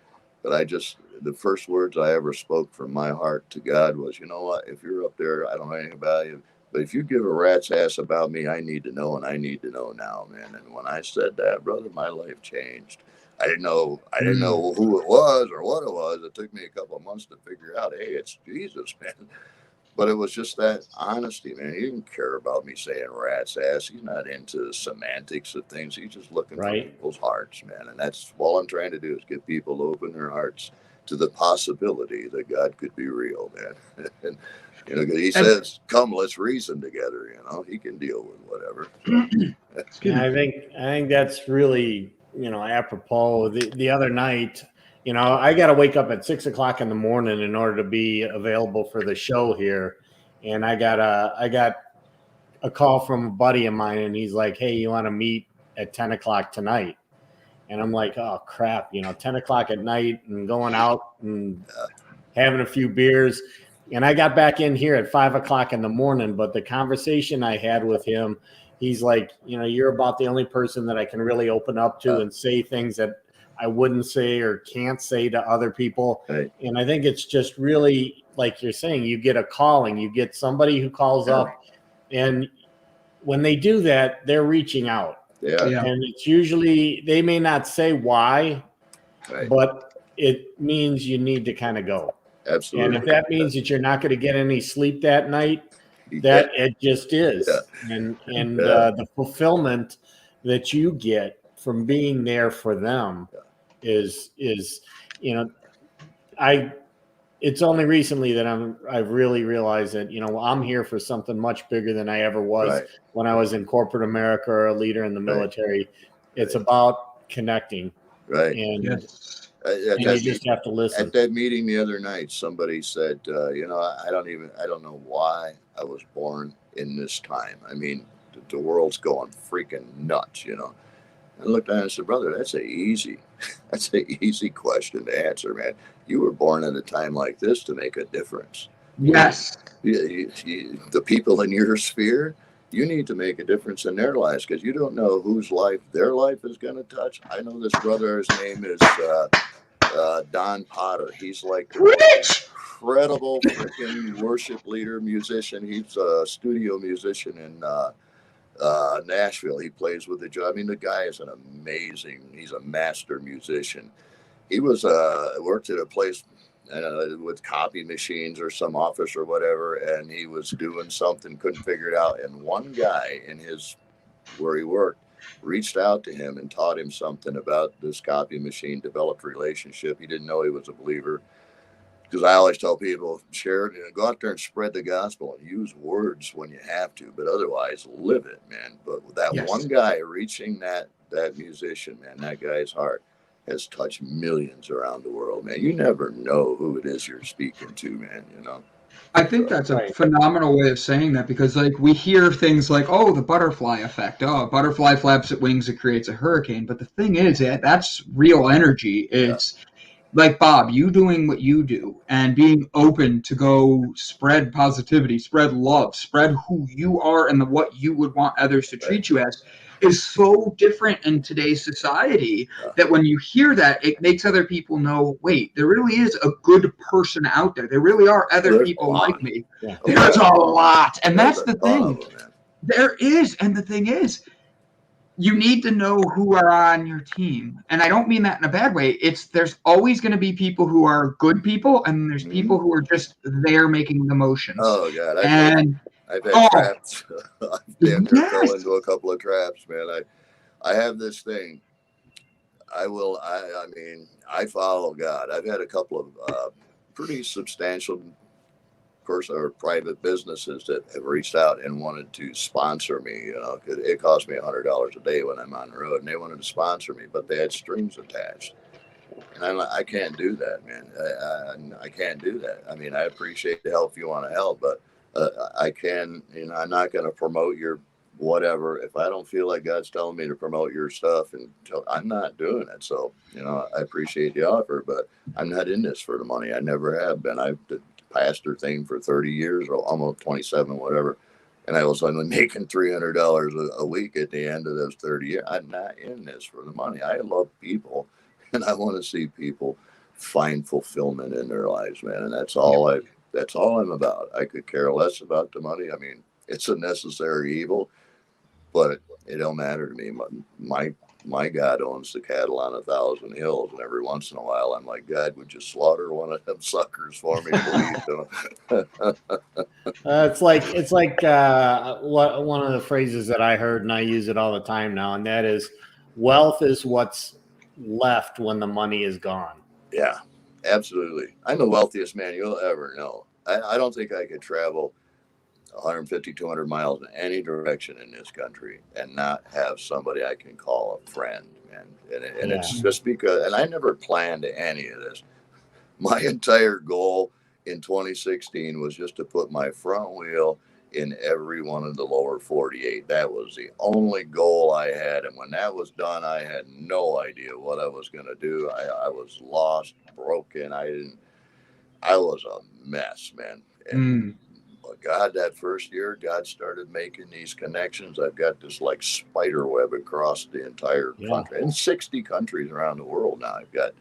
But the first words I ever spoke from my heart to God was, "You know what? If you're up there, I don't know anything about you, but if you give a rat's ass about me, I need to know, and I need to know now, man." And when I said that, brother, my life changed. I didn't know who it was or what it was. It took me a couple of months to figure out, hey, it's Jesus, man. But it was just that honesty, man. He didn't care about me saying rat's ass. He's not into semantics of things. He's just looking for people's hearts, man. And that's all I'm trying to do, is get people to open their hearts to the possibility that God could be real, man. And He says, "Come, let's reason together." He can deal with whatever. So. Yeah, I think that's really, apropos. The other night, I got to wake up at 6 o'clock in the morning in order to be available for the show here. And I got a call from a buddy of mine, and he's like, "Hey, you want to meet at 10 o'clock tonight?" And I'm like, oh crap, 10 o'clock at night and going out and having a few beers. And I got back in here at 5 o'clock in the morning, but the conversation I had with him, he's like, you're about the only person that I can really open up to and say things that I wouldn't say or can't say to other people. Right. And I think it's just really, like you're saying, you get a calling, you get somebody who calls up, and when they do that, they're reaching out. Yeah. And it's usually, they may not say why, but it means you need to kind of go. Absolutely. And if that means that you're not going to get any sleep that night, that it just is. Yeah. And the fulfillment that you get from being there for them is it's only recently that I've really realized that, I'm here for something much bigger than I ever was when I was in corporate America or a leader in the military. It's about connecting. Right. And, and you just have to listen. At that meeting the other night, somebody said, I don't know why I was born in this time. I mean, the world's going freaking nuts, I looked at him and said, brother, that's an easy question to answer, man. You were born at a time like this to make a difference. Yes. The people in your sphere, you need to make a difference in their lives, because you don't know whose life their life is going to touch. I know this brother, his name is Don Potter. He's like the incredible freaking worship leader, musician. He's a studio musician in Nashville. He plays with the job. I mean, the guy is he's a master musician. He was worked at a place with copy machines or some office or whatever, and he was doing something, couldn't figure it out. And one guy where he worked reached out to him and taught him something about this copy machine, developed a relationship. He didn't know he was a believer. Because I always tell people, share it, go out there and spread the gospel and use words when you have to, but otherwise live it, man. But with that one guy reaching that musician, man, that guy's heart has touched millions around the world, man. You never know who it is you're speaking to, man, I think that's a phenomenal way of saying that, because we hear things like, oh, the butterfly effect. Oh, a butterfly flaps its wings, it creates a hurricane. But the thing is, that's real energy. It's like Bob, you doing what you do and being open to go spread positivity, spread love, spread who you are and what you would want others to treat you as is so different in today's society that when you hear that, it makes other people know, wait, there really is a good person out there. There really are other people like me. Yeah. There's a lot. And that's the thing. There is. And the thing is, you need to know who are on your team. And I don't mean that in a bad way. There's always going to be people who are good people, and there's people who are just there making the motions. Oh, God. I've had traps. I've been fell into a couple of traps, man. I have this thing. I follow God. I've had a couple of pretty substantial person or private businesses that have reached out and wanted to sponsor me. It cost me $100 a day when I'm on the road, and they wanted to sponsor me, but they had strings attached. And I'm like, I can't do that, man. I can't do that. I mean, I appreciate the help if you want to help, but I can, I'm not going to promote your whatever. If I don't feel like God's telling me to promote your stuff, I'm not doing it. So, I appreciate the offer, but I'm not in this for the money. I never have been. I've the pastor thing for 30 years or almost 27, whatever. And I was only making $300 a week at the end of those 30 years. I'm not in this for the money. I love people, and I want to see people find fulfillment in their lives, man. And that's all I'm about. I could care less about the money. I mean, it's a necessary evil, but it don't matter to me. My God owns the cattle on 1,000 hills, and every once in a while, I'm like, God, would you slaughter one of them suckers for me, please? It's like one of the phrases that I heard, and I use it all the time now, and that is, wealth is what's left when the money is gone. Yeah, absolutely. I'm the wealthiest man you'll ever know. I don't think I could travel 150, 200 miles in any direction in this country and not have somebody I can call a friend, man. And it's just because, and I never planned any of this. My entire goal in 2016 was just to put my front wheel in every one of the lower 48. That was the only goal I had. And when that was done, I had no idea what I was going to do. I was lost, broken. I was a mess, man. And God, that first year, God started making these connections. I've got this like spider web across the entire country. In 60 countries around the world now, I've got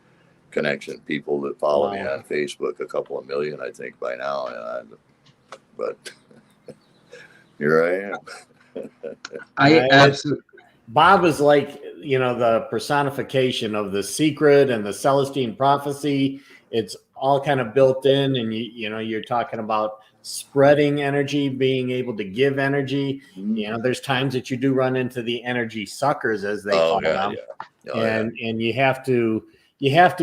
connection. People that follow me on Facebook, a couple of million, I think, by now. But here I am. I absolutely. Bob is like, the personification of the secret and the Celestine prophecy. It's all kind of built in, and you're talking about spreading energy, being able to give energy. There's times that you do run into the energy suckers, as they call them, and you have to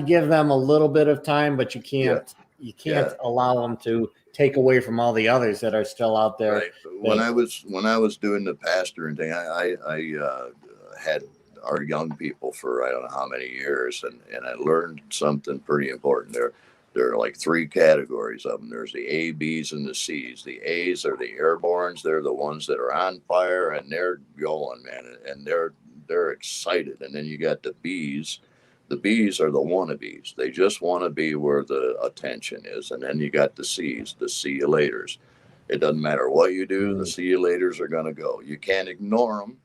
give them a little bit of time, but you can't allow them to take away from all the others that are still out there. Right. When I was doing the pastor and thing, I had our young people for I don't know how many years, and I learned something pretty important there. There are like three categories of them. There's the A, B's, and the C's. The A's are the airborns. They're the ones that are on fire and they're going, man, and they're excited. And then you got the B's. The B's are the wannabes. They just want to be where the attention is. And then you got the C's, the see you laters. It doesn't matter what you do, the see you laters are going to go. You can't ignore them,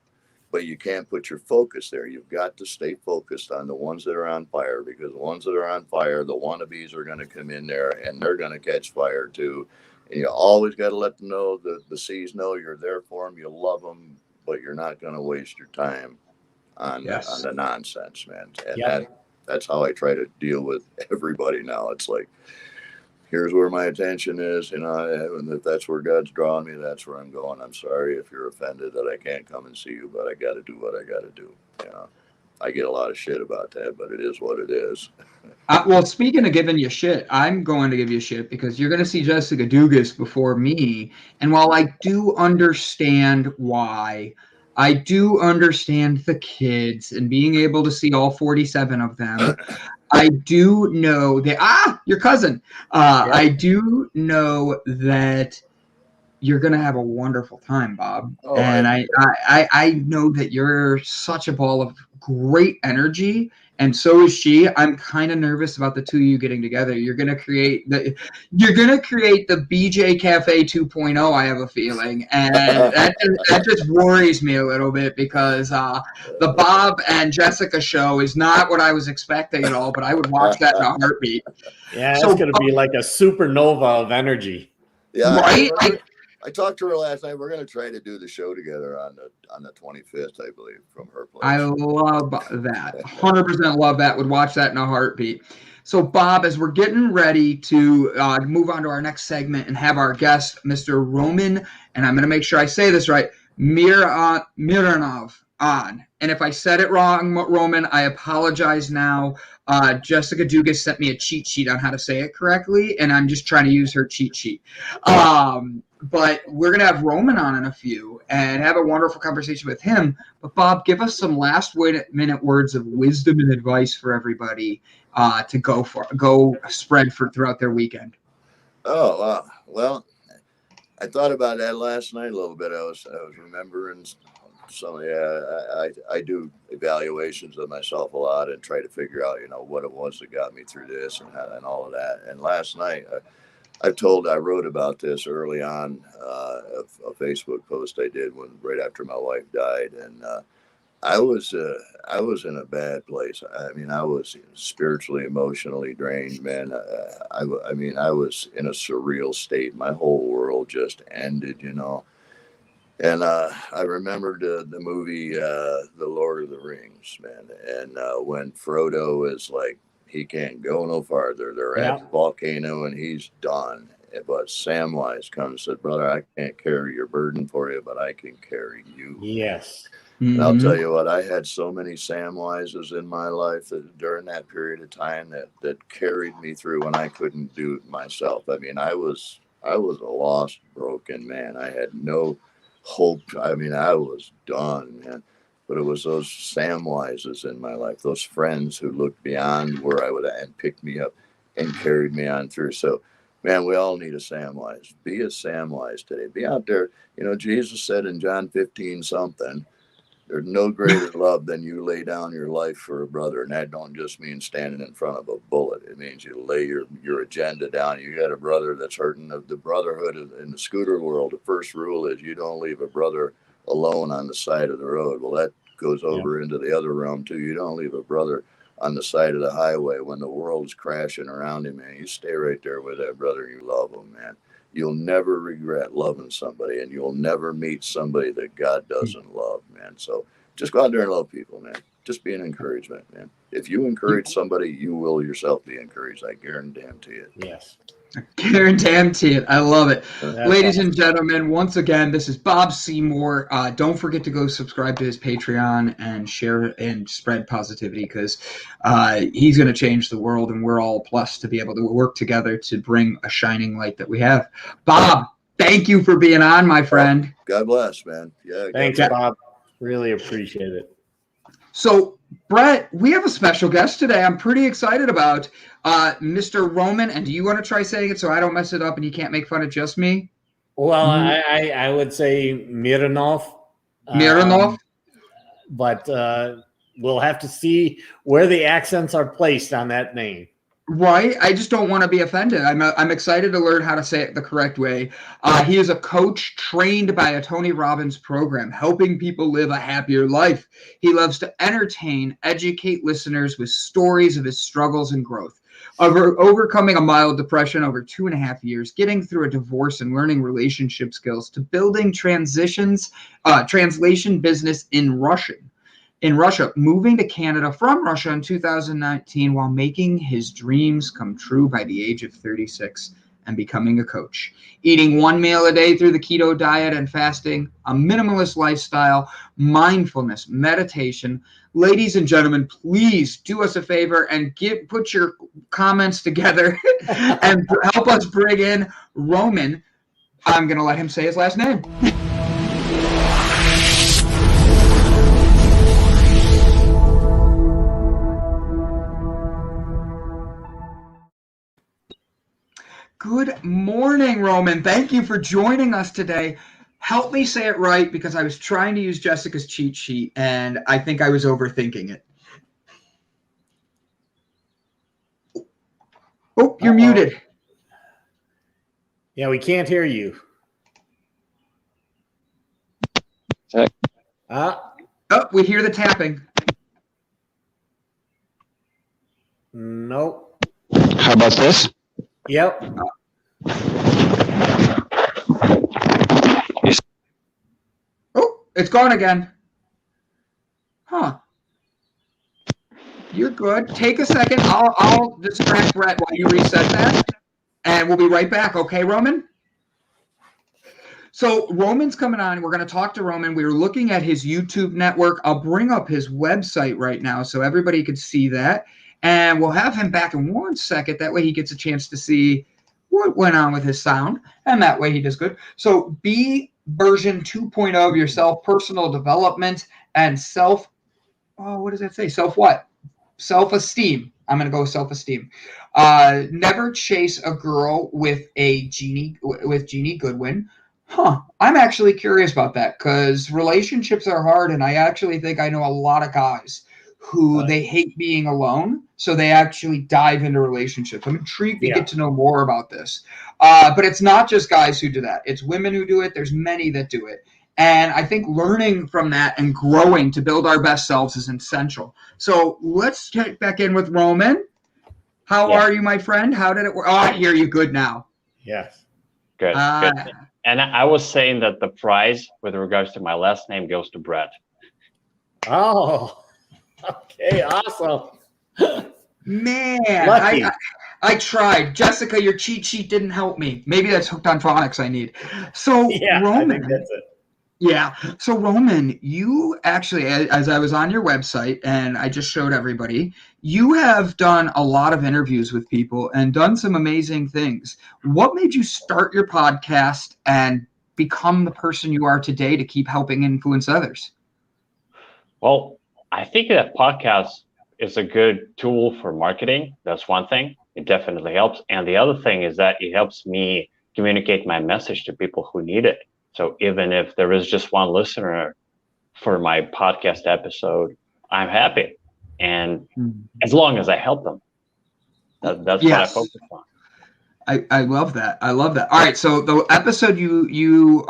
but you can't put your focus there. You've got to stay focused on the ones that are on fire, because the ones that are on fire, the wannabes are going to come in there and they're going to catch fire too. And you always got to let them know, the C's know you're there for them, you love them, but you're not going to waste your time on the nonsense, man. And that's how I try to deal with everybody now. It's like, here's where my attention is, and if that's where God's drawing me, that's where I'm going. I'm sorry if you're offended that I can't come and see you, but I got to do what I got to do. I get a lot of shit about that, but it is what it is. Well, speaking of giving you shit, I'm going to give you shit because you're going to see Jessica Dugas before me. And while I do understand why, I do understand the kids and being able to see all 47 of them. I do know that, your cousin. I do know that you're going to have a wonderful time, Bob. And I know that you're such a ball of great energy, and so is she. I'm kind of nervous about the two of you getting together. You're going to create the BJ Cafe 2.0, I have a feeling. And that just worries me a little bit because the Bob and Jessica show is not what I was expecting at all, but I would watch that in a heartbeat. Yeah, it's going to be like a supernova of energy. Yeah, right? I talked to her last night. We're going to try to do the show together on the 25th, I believe, from her place. I love that. 100% love that. Would watch that in a heartbeat. So, Bob, as we're getting ready to move on to our next segment and have our guest, Mr. Roman, and I'm going to make sure I say this right, Mironov on. And if I said it wrong, Roman, I apologize now. Jessica Dugas sent me a cheat sheet on how to say it correctly, and I'm just trying to use her cheat sheet. But we're going to have Roman on in a few and have a wonderful conversation with him. But, Bob, give us some last-minute words of wisdom and advice for everybody to go spread for throughout their weekend. Oh, wow. Well, I thought about that last night a little bit. I was remembering some. I do evaluations of myself a lot and try to figure out, what it was that got me through this and all of that. And last night, I wrote about this early on a Facebook post I did right after my wife died, and I was in a bad place. I mean, I was spiritually, emotionally drained, man. I was in a surreal state. My whole world just ended, And I remembered the movie The Lord of the Rings, man. And when Frodo is like, he can't go no farther. They're at the volcano and he's done. But Samwise comes and said, brother, I can't carry your burden for you, but I can carry you. Yes. And I'll tell you what, I had so many Samwises in my life that during that period of time that carried me through when I couldn't do it myself. I mean, I was a lost, broken man. I had no hope. I mean, I was done, man. But it was those Samwises in my life, those friends who looked beyond where I would and picked me up and carried me on through. So Man, we all need a Samwise. Be a Samwise today. Be out there. You know, Jesus said in John 15 something, there's no greater love than you lay down your life for a brother. And that don't just mean standing in front of a bullet. It means you lay your agenda down. You got a brother that's hurting. The brotherhood in the scooter world, the first rule is you don't leave a brother alone on the side of the road. Well, that goes over into the other realm too. You don't leave a brother on the side of the highway when the world's crashing around him, man. You stay right there with that brother. You love him, man. You'll never regret loving somebody, and you'll never meet somebody that God doesn't love, man. So just go out there and love people, man. Just be an encouragement, man. If you encourage somebody, you will yourself be encouraged. I guarantee it. Yes. Guarantee it. I love it. That's Ladies awesome. and gentlemen, once again, this is Bob Seymour. Don't forget to go subscribe to his Patreon and share and spread positivity, because he's going to change the world, and we're all blessed to be able to work together to bring a shining light that we have. Bob, thank you for being on, my friend. God bless, man. Yeah. Thanks, Bob. Really appreciate it. So, Brett, we have a special guest today. I'm pretty excited about Mr. Roman. And do you want to try saying it so I don't mess it up and you can't make fun of just me? Well, I would say Mironov. Mironov? But we'll have to see where the accents are placed on that name. Right. I just don't want to be offended. I'm excited to learn how to say it the correct way. He is a coach trained by a Tony Robbins program, helping people live a happier life. He loves to entertain, educate listeners with stories of his struggles and growth. Overcoming a mild depression over 2.5 years, getting through a divorce and learning relationship skills, to building translation business in Russia, moving to Canada from Russia in 2019 while making his dreams come true by the age of 36 and becoming a coach. Eating 1 meal a day through the keto diet and fasting, a minimalist lifestyle, mindfulness, meditation. Ladies and gentlemen, please do us a favor and put your comments together and help us bring in Roman. I'm going to let him say his last name. Good morning, Roman. Thank you for joining us today. Help me say it right, because I was trying to use Jessica's cheat sheet and I think I was overthinking it. Oh, you're muted. Yeah, we can't hear you. Oh, we hear the tapping. Nope. How about this? Yep. Oh, it's gone again. Huh. You're good. Take a second. I'll distract Brett while you reset that, and we'll be right back. Okay, Roman? So Roman's coming on. We're going to talk to Roman. We were looking at his YouTube network. I'll bring up his website right now so everybody can see that. And we'll have him back in 1 second. That way he gets a chance to see what went on with his sound. And that way he does good. So be version 2.0 of yourself, personal development, and what does that say? Self-esteem. I'm going to go with self-esteem. Never chase a girl with Jeannie Goodwin. I'm actually curious about that, because relationships are hard. And I actually think I know a lot of guys who they hate being alone, so they actually dive into relationships. I'm intrigued to get to know more about this. But it's not just guys who do that. It's women who do it. There's many that do it. And I think learning from that and growing to build our best selves is essential. So let's check back in with Roman. How are you, my friend? How did it work? Oh, I hear you good now. Yes. Good. Good. And I was saying that the prize with regards to my last name goes to Brett. Oh, okay. Awesome. Man, Lucky. I tried. Jessica, your cheat sheet didn't help me. Maybe that's hooked on phonics I need. So Roman, I think that's it. Yeah. So Roman, you actually, as I was on your website and I just showed everybody, you have done a lot of interviews with people and done some amazing things. What made you start your podcast and become the person you are today to keep helping influence others? Well, I think that podcast is a good tool for marketing. That's one thing. It definitely helps. And the other thing is that it helps me communicate my message to people who need it. So even if there is just one listener for my podcast episode, I'm happy. And as long as I help them, that's what I focus on. I love that. I love that. All right, so the episode you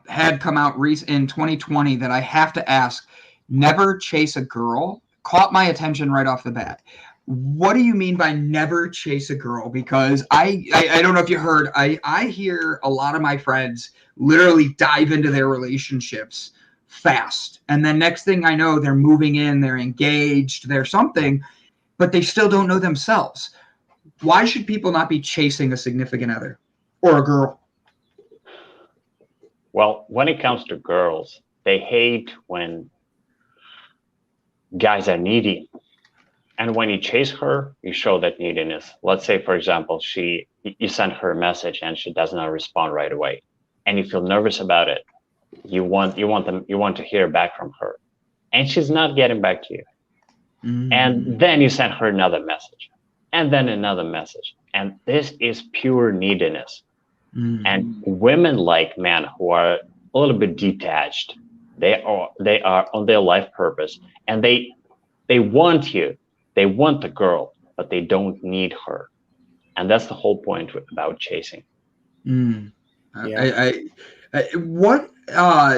had come out in 2020 that I have to ask, never chase a girl, caught my attention right off the bat. What do you mean by never chase a girl? Because I don't know if you heard, I hear a lot of my friends literally dive into their relationships fast. And then next thing I know, they're moving in, they're engaged, they're something, but they still don't know themselves. Why should people not be chasing a significant other or a girl? Well, when it comes to girls, they hate when guys are needy. And when you chase her, you show that neediness. Let's say, for example, you send her a message and she does not respond right away, and you feel nervous about it. You want to hear back from her, and she's not getting back to you. And then you send her another message, and then another message, and this is pure neediness. And women like men who are a little bit detached. They are on their life purpose, and they want you. They want the girl, but they don't need her. And that's the whole point about chasing. Yeah.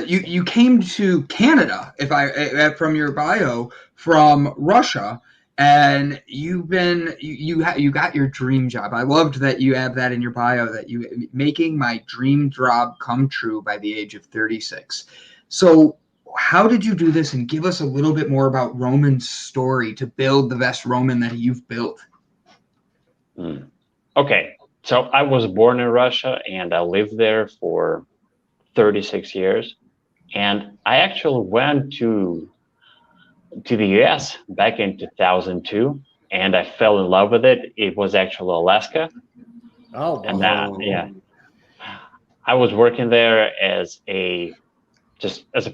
You came to Canada, from your bio, from Russia, and you got your dream job. I loved that you have that in your bio, that you making my dream job come true by the age of 36. So how did you do this? And give us a little bit more about Roman's story to build the best Roman that you've built. Okay. So I was born in Russia and I lived there for 36 years. And I actually went to the US back in 2002 and I fell in love with it. It was actually Alaska. Oh, wow. And I was working there as a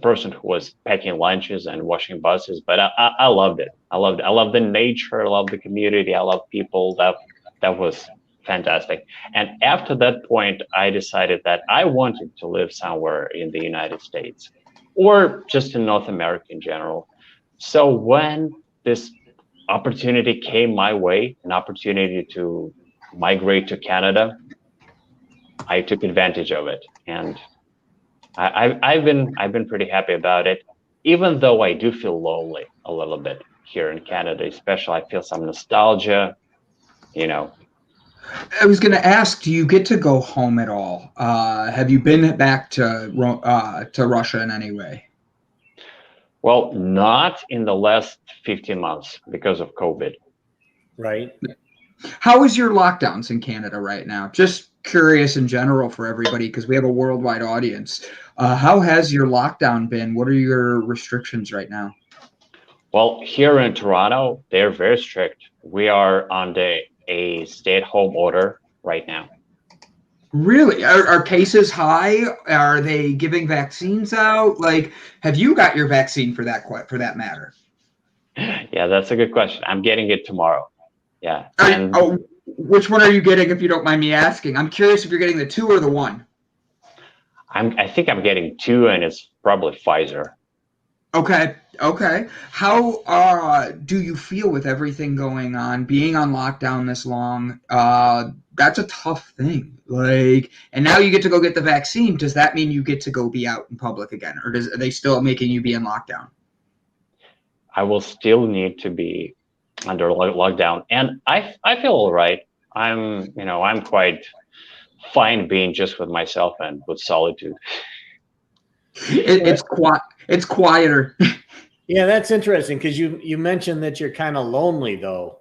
person who was packing lunches and washing buses, but I loved it. I loved the nature. I loved the community. I loved people. That was fantastic. And after that point, I decided that I wanted to live somewhere in the United States or just in North America in general. So when this opportunity came my way, an opportunity to migrate to Canada, I took advantage of it. And I've been pretty happy about it, even though I do feel lonely a little bit here in Canada, especially. I feel some nostalgia, I was going to ask, do you get to go home at all? Have you been back to Russia in any way? Well, not in the last 15 months because of COVID. Right. How is your lockdowns in Canada right now? Just curious in general for everybody, because we have a worldwide audience. How has your lockdown been? What are your restrictions right now? Well, here in Toronto, they're very strict. We are under a stay-at-home order right now. Really? Are cases high? Are they giving vaccines out? Like, have you got your vaccine for that matter? Yeah, that's a good question. I'm getting it tomorrow. Yeah. Which one are you getting, if you don't mind me asking? I'm curious if you're getting the 2 or the 1. I think I'm getting 2, and it's probably Pfizer. Okay. How do you feel with everything going on, being on lockdown this long? That's a tough thing. And now you get to go get the vaccine. Does that mean you get to go be out in public again, or are they still making you be in lockdown? I will still need to be under lockdown, and I feel all right. I'm quite fine being just with myself and with solitude. It's quieter. Yeah, that's interesting, because you mentioned that you're kind of lonely though.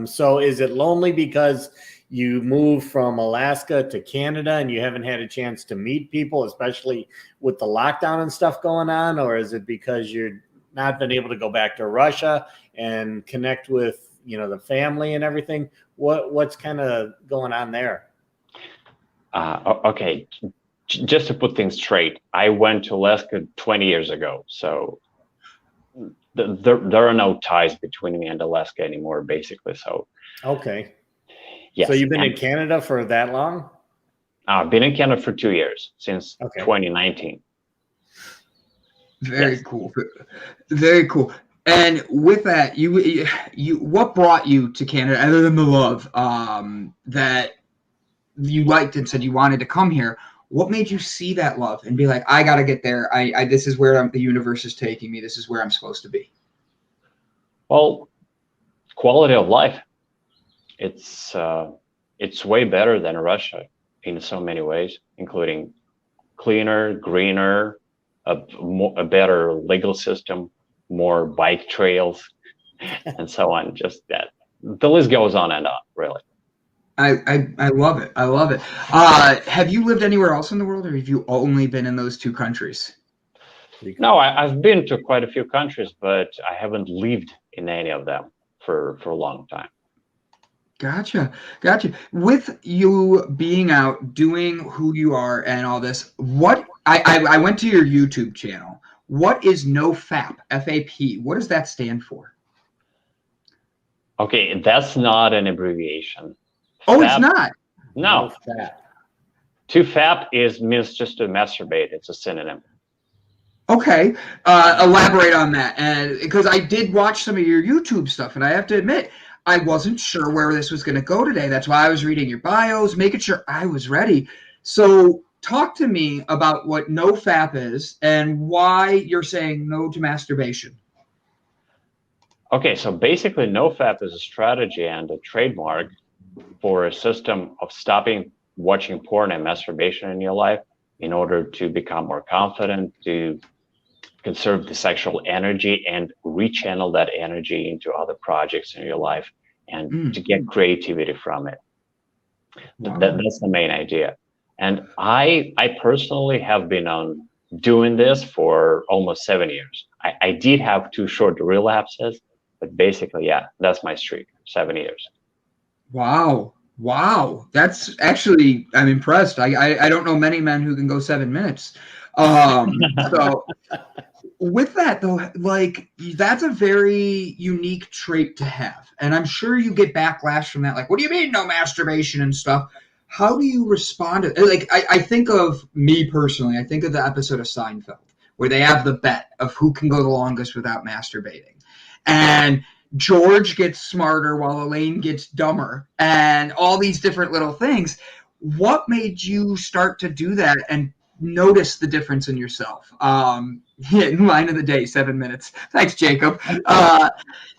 So is it lonely because you moved from Alaska to Canada and you haven't had a chance to meet people, especially with the lockdown and stuff going on, or is it because you're not been able to go back to Russia and connect with the family and everything? What's kind of going on there? Okay, just to put things straight, I went to Alaska 20 years ago, so there are no ties between me and Alaska anymore, basically. So okay, Yes. So you've been in Canada for that long? I've been in Canada for 2 years, since 2019. Very cool. Very cool. And with that, you what brought you to Canada other than the love that you liked and said you wanted to come here? What made you see that love and be like, I got to get there. I this is where the universe is taking me. This is where I'm supposed to be. Well, quality of life. It's way better than Russia in so many ways, including cleaner, greener, a better legal system, more bike trails, and so on. Just that. The list goes on and on, really. I love it. I love it. Have you lived anywhere else in the world, or have you only been in those 2 countries? No, I've been to quite a few countries, but I haven't lived in any of them for a long time. Gotcha. With you being out, doing who you are and all this, what I went to your YouTube channel. What is Nofap, F-A-P? What does that stand for? Okay, that's not an abbreviation. Oh, it's not? No. To fap means just to masturbate. It's a synonym. Okay. Elaborate on that. And because I did watch some of your YouTube stuff, and I have to admit, I wasn't sure where this was going to go today. That's why I was reading your bios, making sure I was ready. So talk to me about what Nofap is and why you're saying no to masturbation. Okay, so basically Nofap is a strategy and a trademark for a system of stopping watching porn and masturbation in your life in order to become more confident, to conserve the sexual energy and rechannel that energy into other projects in your life and to get creativity from it. Wow. That's the main idea. And I personally have been on doing this for almost 7 years. I did have 2 short relapses, but basically, yeah, that's my streak, 7 years. Wow. That's actually, I'm impressed. I don't know many men who can go 7 minutes. So with that though, like that's a very unique trait to have. And I'm sure you get backlash from that. Like, what do you mean no masturbation and stuff? How do you respond to it? Like, I think of me personally, I think of the episode of Seinfeld where they have the bet of who can go the longest without masturbating. And George gets smarter while Elaine gets dumber and all these different little things. What made you start to do that and notice the difference in yourself? Line of the day, 7 minutes. Thanks, Jacob.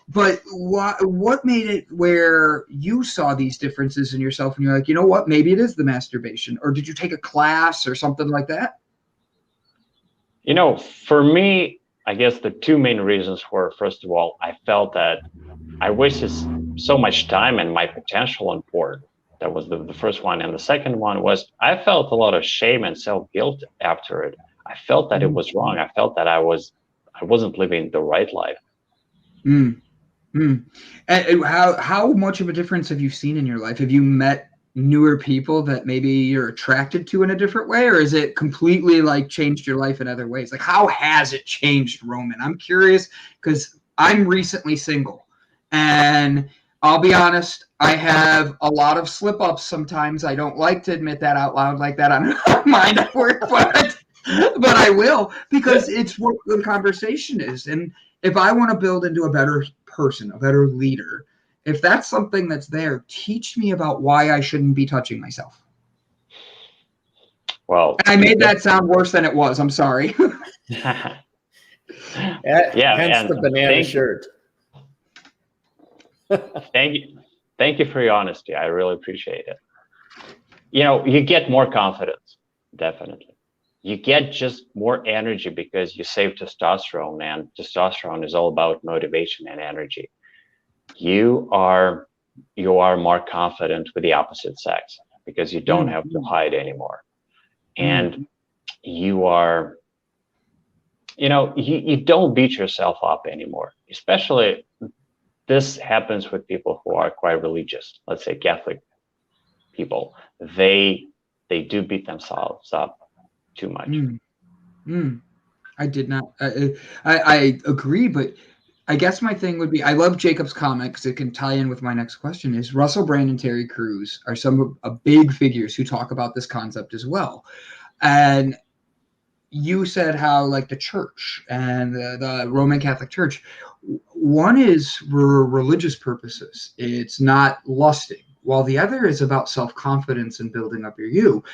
But what made it where you saw these differences in yourself and you're like, you know what, maybe it is the masturbation? Or did you take a class or something like that? You know, for me, I guess the 2 main reasons were, first of all, I felt that I wasted so much time and my potential on porn. That was the first one. And the second one was I felt a lot of shame and self-guilt after it. I felt that it was wrong. I felt that I wasn't living the right life. And how much of a difference have you seen in your life? Have you met newer people that maybe you're attracted to in a different way, or is it completely like changed your life in other ways? Like, how has it changed, Roman? I'm curious because I'm recently single, and I'll be honest, I have a lot of slip-ups sometimes. I don't like to admit that out loud like that on Mind at Work, but I will, because it's what the conversation is. And if I want to build into a better person, a better leader, if that's something that's there, teach me about why I shouldn't be touching myself. Well, I made that sound worse than it was. I'm sorry. Yeah, hence the banana shirt. Thank you for your honesty. I really appreciate it. You know, you get more confidence, definitely. You get just more energy because you save testosterone, and testosterone is all about motivation and energy. You are more confident with the opposite sex because you don't have to hide anymore. And you are, you know, you don't beat yourself up anymore. Especially this happens with people who are quite religious, let's say Catholic people. They do beat themselves up too much. I did not. I agree, but I guess my thing would be, I love Jacob's comment because it can tie in with my next question, is Russell Brand and Terry Crews are some of big figures who talk about this concept as well. And you said how like the church and the Roman Catholic Church, one is for religious purposes. It's not lusting, while the other is about self-confidence and building up your you.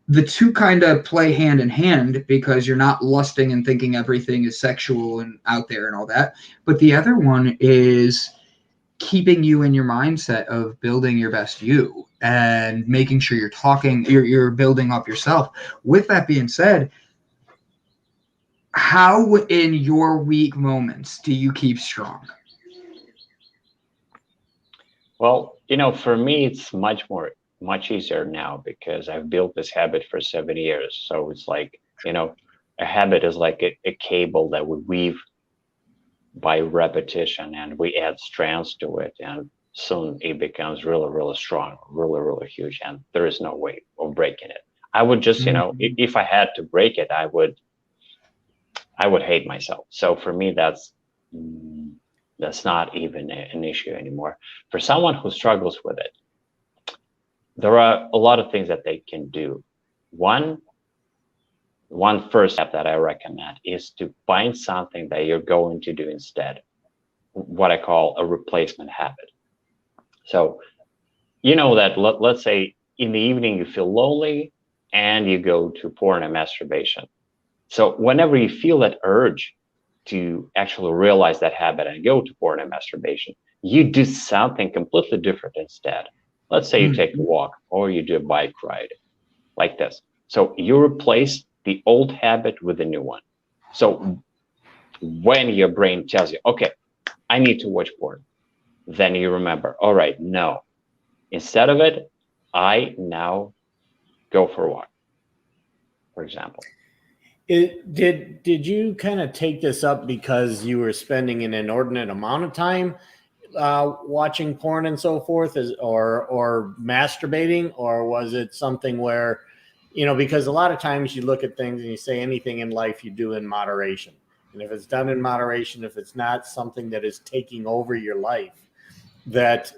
The two kind of play hand in hand because you're not lusting and thinking everything is sexual and out there and all that. But the other one is keeping you in your mindset of building your best you and making sure you're building up yourself. With that being said, how in your weak moments do you keep strong? Well, for me, it's much easier now because I've built this habit for 7 years. So it's like, a habit is like a cable that we weave by repetition, and we add strands to it, and soon it becomes really, really strong, really, really huge, and there is no way of breaking it. I would just, if I had to break it, I would hate myself. So for me, that's not even an issue anymore. For someone who struggles with it, there are a lot of things that they can do. One first step that I recommend is to find something that you're going to do instead, what I call a replacement habit. So, that let's say in the evening you feel lonely and you go to porn and masturbation. So whenever you feel that urge to actually realize that habit and go to porn and masturbation, you do something completely different instead. Let's say you take a walk or you do a bike ride like this. So you replace the old habit with a new one. So when your brain tells you, okay, I need to watch porn, then you remember, all right, no. Instead of it, I now go for a walk, for example. Did you kind of take this up because you were spending an inordinate amount of time watching porn and so forth, or masturbating, or was it something where, because a lot of times you look at things and you say anything in life you do in moderation, and if it's done in moderation, if it's not something that is taking over your life, that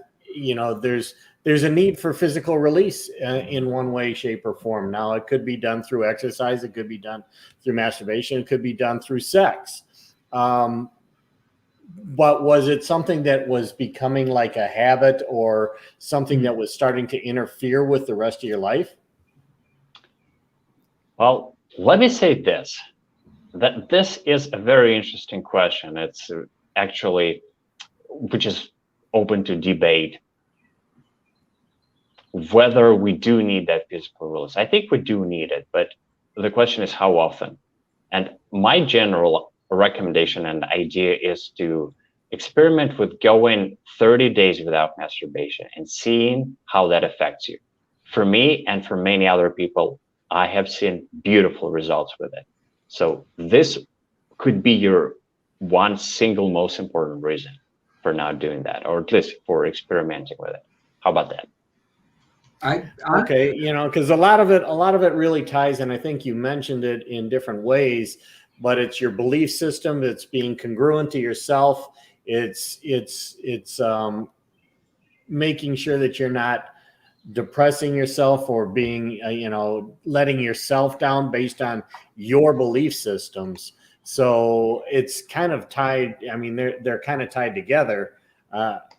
there's a need for physical release in one way, shape, or form. Now, it could be done through exercise, it could be done through masturbation, it could be done through sex. But was it something that was becoming like a habit or something that was starting to interfere with the rest of your life? Well, let me say this, that this is a very interesting question. It's actually, which is open to debate, whether we do need that physical release. I think we do need it, but the question is how often. And my general recommendation and idea is to experiment with going 30 days without masturbation and seeing how that affects you. For me and for many other people, I have seen beautiful results with it. So this could be your one single most important reason for not doing that, or at least for experimenting with it. How about that? Okay, because a lot of it really ties, and I think you mentioned it in different ways, but it's your belief system. It's being congruent to yourself. It's making sure that you're not depressing yourself or being, letting yourself down based on your belief systems. So it's kind of tied. I mean, they're kind of tied together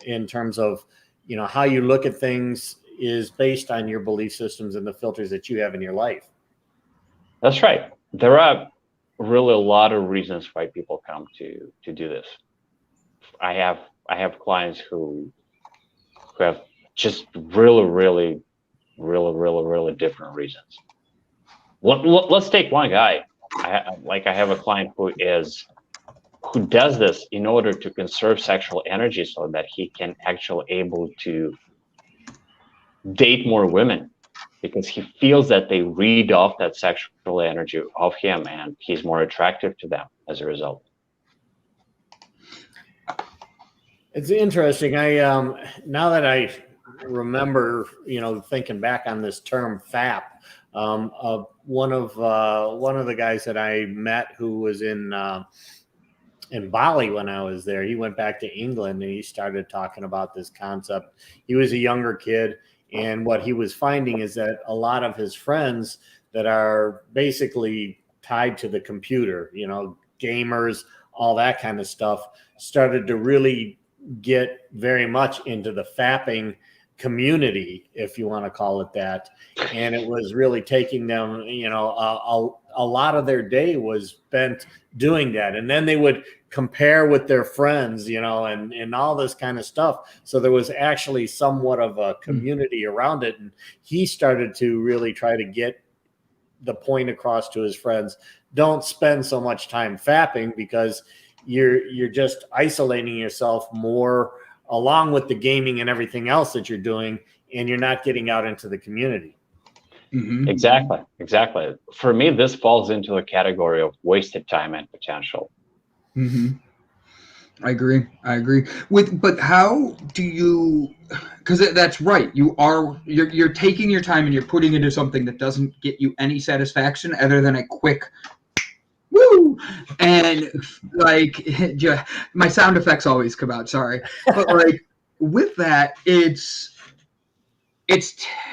in terms of, how you look at things is based on your belief systems and the filters that you have in your life. That's right. There are really a lot of reasons why people come to do this. I have clients who have just really different reasons. Let's take one guy. I have a client who does this in order to conserve sexual energy so that he can actually able to date more women, because he feels that they read off that sexual energy of him and he's more attractive to them as a result. It's interesting. I now that I remember, thinking back on this term FAP, one of the guys that I met who was in in Bali when I was there. He went back to England and he started talking about this concept. He was a younger kid, and what he was finding is that a lot of his friends that are basically tied to the computer, you know, gamers, all that kind of stuff, started to really get very much into the fapping community, if you want to call it that. And it was really taking them, you know, a lot of their day was spent doing that. And then they would compare with their friends, you know, and all this kind of stuff. So there was actually somewhat of a community around it. And he started to really try to get the point across to his friends: don't spend so much time fapping, because you're just isolating yourself more, along with the gaming and everything else that you're doing, and you're not getting out into the community. Mm-hmm. Exactly. For me, this falls into a category of wasted time and potential. Mm-hmm. I agree. But how do you, because that's right. You're taking your time and you're putting into something that doesn't get you any satisfaction other than a quick woo, and like, my sound effects always come out, sorry, but like with that,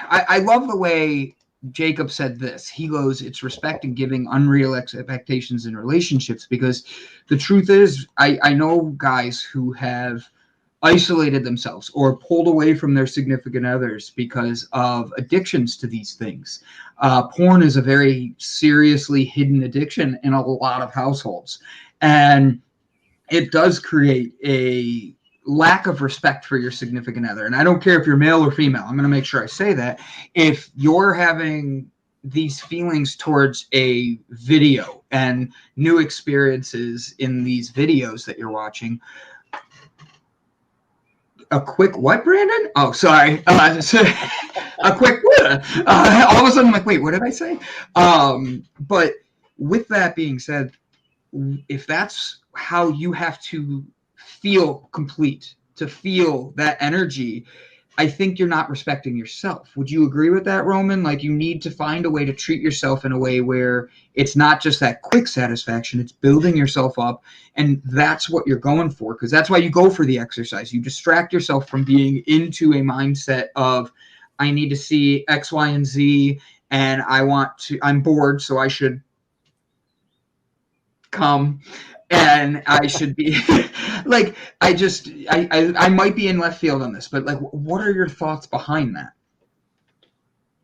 I love the way Jacob said this. He goes, it's respect and giving unreal expectations in relationships, because the truth is, I know guys who have isolated themselves or pulled away from their significant others because of addictions to these things. Porn is a very seriously hidden addiction in a lot of households, and it does create a lack of respect for your significant other. And I don't care if you're male or female. I'm going to make sure I say that. If you're having these feelings towards a video and new experiences in these videos that you're watching, a quick what, Brandon? Oh, sorry. A quick what? All of a sudden, I'm like, wait, what did I say? But with that being said, if that's how you have to feel complete, to feel that energy, I think you're not respecting yourself. Would you agree with that, Roman? Like, you need to find a way to treat yourself in a way where it's not just that quick satisfaction, it's building yourself up, and that's what you're going for, because that's why you go for the exercise. You distract yourself from being into a mindset of, I need to see X, Y, and Z, and I'm bored, so I should come, and I should be like, I might be in left field on this, but like, what are your thoughts behind that?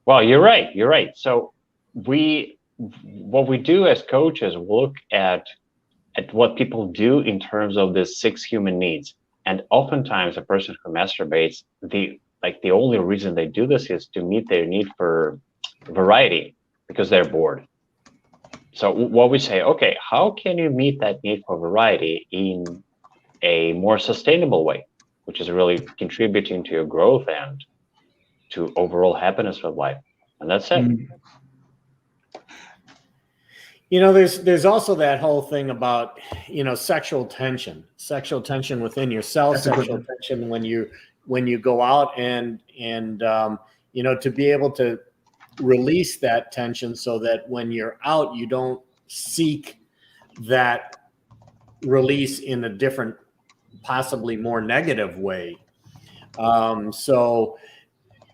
Well, you're right. So what we do as coaches, look at what people do in terms of the 6 human needs. And oftentimes a person who masturbates, the only reason they do this is to meet their need for variety, because they're bored. So what we say, okay, how can you meet that need for variety in a more sustainable way, which is really contributing to your growth and to overall happiness with life? And that's it. You know, there's also that whole thing about, you know, sexual tension within yourself, sexual tension when you go out and you know, to be able to release that tension so that when you're out, you don't seek that release in a different, possibly more negative way. So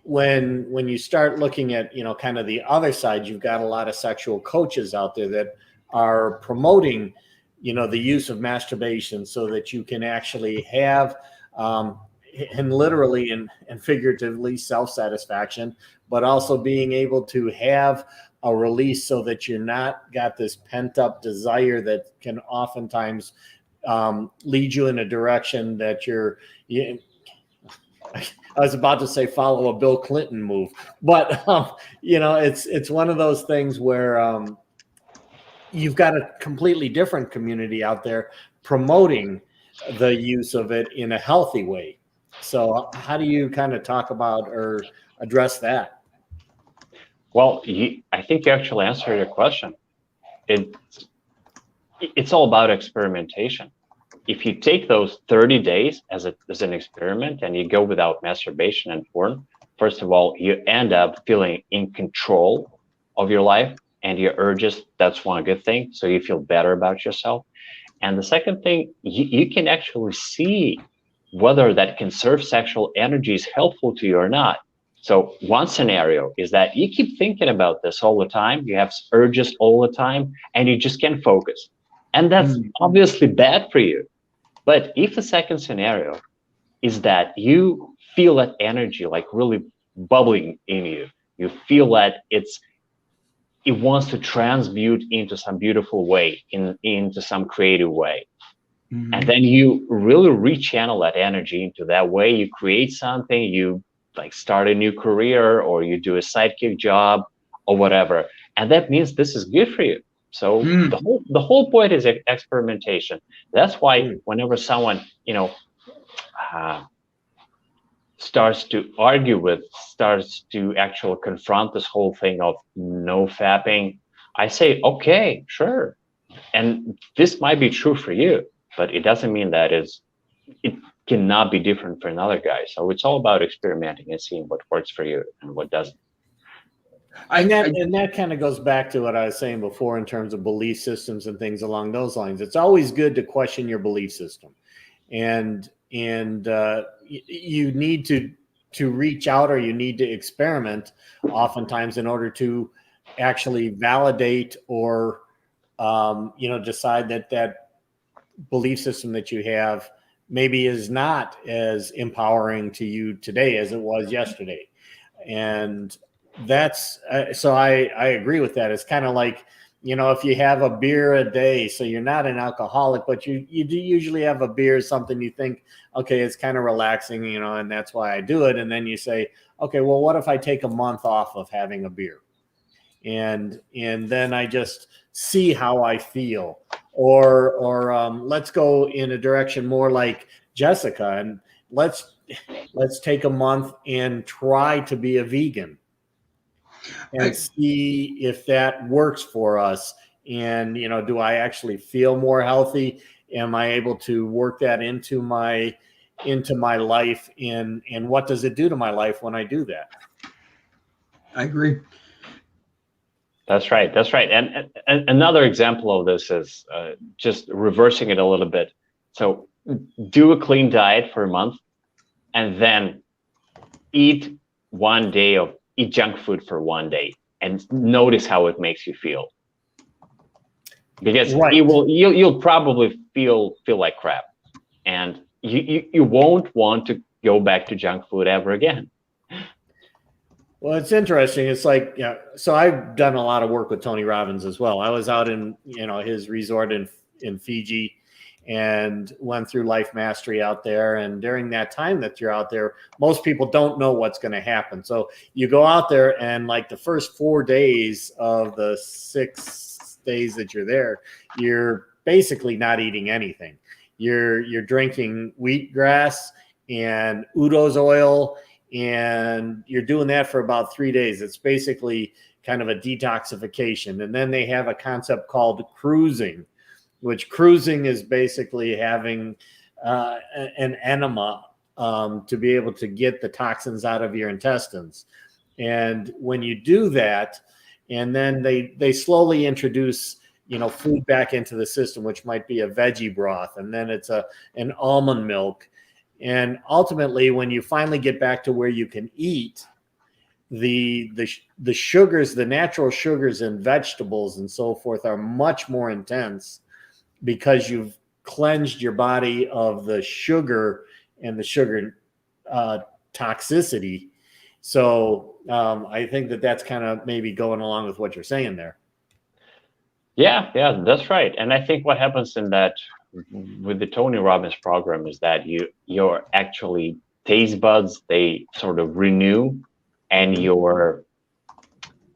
when you start looking at, you know, kind of the other side, you've got a lot of sexual coaches out there that are promoting, you know, the use of masturbation so that you can actually have, and literally and figuratively, self-satisfaction, but also being able to have a release so that you're not got this pent-up desire that can oftentimes lead you in a direction that I was about to say follow a Bill Clinton move, but you know, it's one of those things where you've got a completely different community out there promoting the use of it in a healthy way. So how do you kind of talk about or address that? Well, I think you actually answered your question. It's all about experimentation. If you take those 30 days as an experiment and you go without masturbation and porn, first of all, you end up feeling in control of your life and your urges. That's one good thing. So you feel better about yourself. And the second thing, you can actually see whether that conserved sexual energy is helpful to you or not. So one scenario is that you keep thinking about this all the time, you have urges all the time, and you just can't focus. And that's obviously bad for you. But if the second scenario is that you feel that energy like really bubbling in you, you feel that it wants to transmute into some beautiful way, into some creative way. And then you really rechannel that energy into that way. You create something, you like start a new career, or you do a sidekick job or whatever. And that means this is good for you. So the whole point is experimentation. That's why whenever someone, starts to actually confront this whole thing of no fapping, I say, okay, sure. And this might be true for you, but it doesn't mean that it cannot be different for another guy. So it's all about experimenting and seeing what works for you and what doesn't. And that kind of goes back to what I was saying before in terms of belief systems and things along those lines. It's always good to question your belief system, and you need to reach out, or you need to experiment oftentimes in order to actually validate or decide that belief system that you have maybe is not as empowering to you today as it was yesterday. And that's so I agree with that. It's kind of like, if you have a beer a day, so you're not an alcoholic, but you do usually have a beer, something you think, okay, it's kind of relaxing, and that's why I do it. And then you say, okay, well, what if I take a month off of having a beer? And then I just see how I feel. Or let's go in a direction more like Jessica, and let's take a month and try to be a vegan and see if that works for us. And, do I actually feel more healthy? Am I able to work that into my life? And what does it do to my life when I do that? I agree. That's right. And another example of this is just reversing it a little bit. So do a clean diet for a month, and then eat junk food for one day, and notice how it makes you feel. Because you'll probably feel like crap, and you won't want to go back to junk food ever again. Well, it's interesting. It's like, so I've done a lot of work with Tony Robbins as well. I was out in, his resort in Fiji, and went through Life Mastery out there. And during that time that you're out there, most people don't know what's going to happen. So you go out there, and like the first 4 days of the 6 days that you're there, you're basically not eating anything. You're drinking wheatgrass and Udo's oil, and you're doing that for about 3 days. It's basically kind of a detoxification. And then they have a concept called cruising, which cruising is basically having an enema to be able to get the toxins out of your intestines. And when you do that, and then they slowly introduce, food back into the system, which might be a veggie broth, and then it's an almond milk. And ultimately, when you finally get back to where you can eat, the sugars, the natural sugars in vegetables and so forth are much more intense, because you've cleansed your body of the sugar and the sugar toxicity. So I think that's kind of maybe going along with what you're saying there. Yeah, that's right. And I think what happens in that with the Tony Robbins program is that your actually taste buds, they sort of renew, and your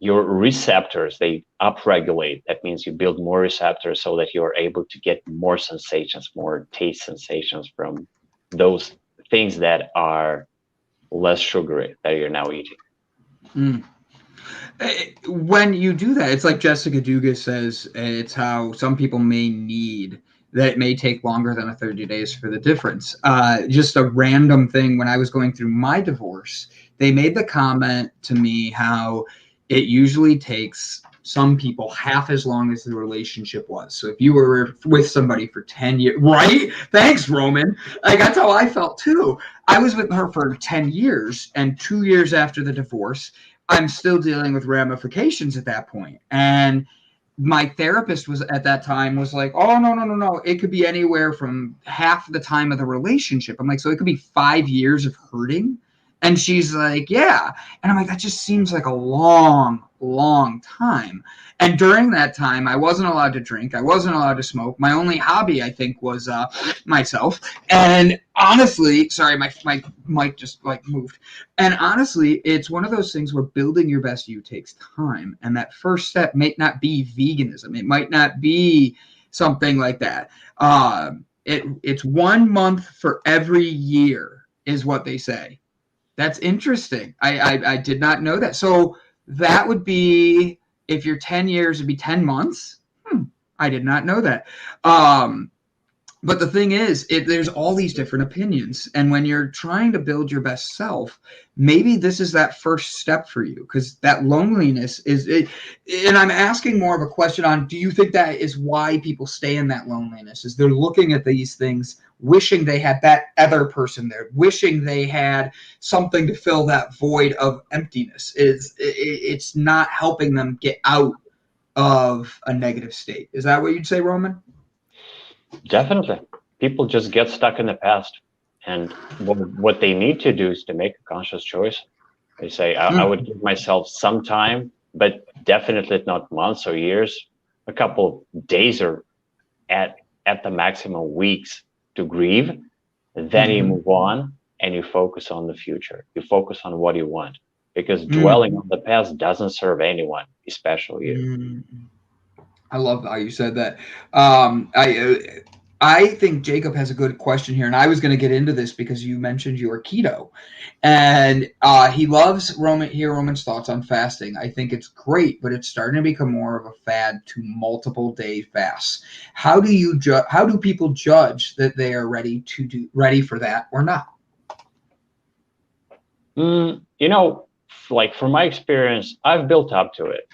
receptors, they upregulate. That means you build more receptors so that you're able to get more sensations, more taste sensations from those things that are less sugary that you're now eating. When you do that, it's like Jessica Dugas says, it's how some people may need that. It may take longer than 30 days for the difference. Just a random thing, when I was going through my divorce, they made the comment to me how it usually takes some people half as long as the relationship was. So if you were with somebody for 10 years, right? Thanks, Roman. Like, that's how I felt too. I was with her for 10 years, and 2 years after the divorce, I'm still dealing with ramifications at that point. And my therapist was at that time was like, oh, no. It could be anywhere from half the time of the relationship. I'm like, so it could be 5 years of hurting. And she's like, yeah. And I'm like, that just seems like a long, long time. And during that time, I wasn't allowed to drink. I wasn't allowed to smoke. My only hobby, I think, was myself. And honestly, sorry, my mic just like moved. And honestly, it's one of those things where building your best you takes time. And that first step may not be veganism. It might not be something like that. It's 1 month for every year is what they say. That's interesting. I did not know that. So that would be, if you're 10 years, it'd be 10 months. I did not know that. But the thing is, there's all these different opinions. And when you're trying to build your best self, maybe this is that first step for you, because that loneliness is it. And I'm asking more of a question on, do you think that is why people stay in that loneliness? Is they're looking at these things, wishing they had that other person there, wishing they had something to fill that void of emptiness. It's not helping them get out of a negative state. Is that what you'd say, Roman? Definitely. People just get stuck in the past. And what they need to do is to make a conscious choice. They say, I would give myself some time, but definitely not months or years, a couple days or at the maximum weeks to grieve. Then you move on and you focus on the future. You focus on what you want, because dwelling on the past doesn't serve anyone, especially you. I love how you said that. I think Jacob has a good question here, and I was going to get into this because you mentioned you are keto, and he loves Roman's thoughts on fasting. I think it's great, but it's starting to become more of a fad to multiple day fasts. How do people judge that they are ready for that or not? Like from my experience, I've built up to it.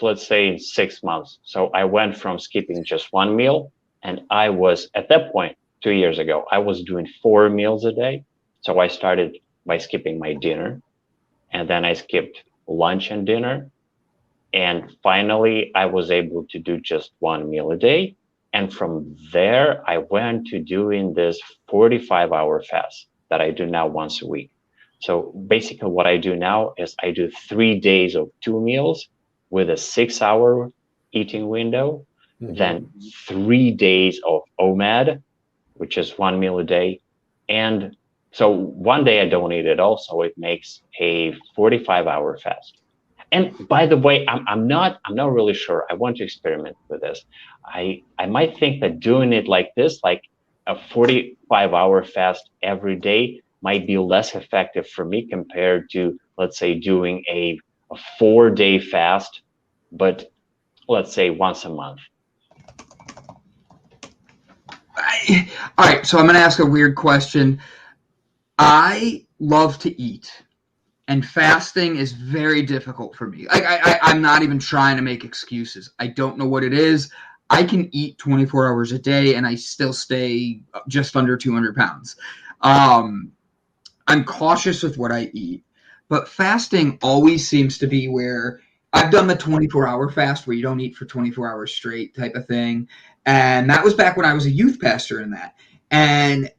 Let's say, in 6 months. So I went from skipping just one meal, and I was, at that point, 2 years ago, I was doing 4 meals a day. So I started by skipping my dinner, and then I skipped lunch and dinner. And finally, I was able to do just 1 meal a day. And from there, I went to doing this 45-hour fast that I do now once a week. So basically what I do now is I do 3 days of 2 meals with a 6-hour eating window, then 3 days of OMAD, which is 1 meal a day. And so one day I don't eat at all. So it makes a 45-hour fast. And by the way, I'm not really sure. I want to experiment with this. I might think that doing it like this, like a 45-hour fast every day, might be less effective for me compared to, let's say, doing a 4-day fast, but let's say once a month. All right, so I'm going to ask a weird question. I love to eat, and fasting is very difficult for me. I'm not even trying to make excuses. I don't know what it is. I can eat 24 hours a day, and I still stay just under 200 pounds. I'm cautious with what I eat, but fasting always seems to be where I've done the 24-hour fast where you don't eat for 24 hours straight type of thing. And that was back when I was a youth pastor in that. And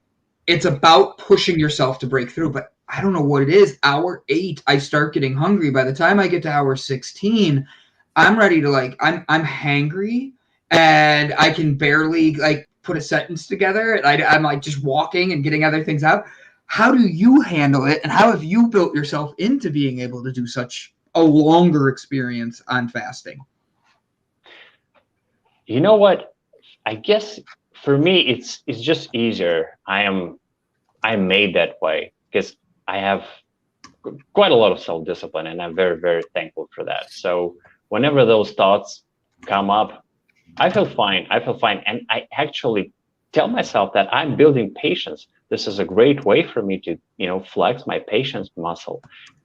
it's about pushing yourself to break through. But I don't know what it is. Hour 8, I start getting hungry. By the time I get to hour 16, I'm ready to I'm hangry, and I can barely put a sentence together. And I'm like just walking and getting other things out. How do you handle it, and how have you built yourself into being able to do such a longer experience on fasting? You know what? I guess for me, it's just easier. I'm made that way because I have quite a lot of self-discipline, and I'm very, very thankful for that. So whenever those thoughts come up, I feel fine. And I actually tell myself that I'm building patience. This is a great way for me to, flex my patience muscle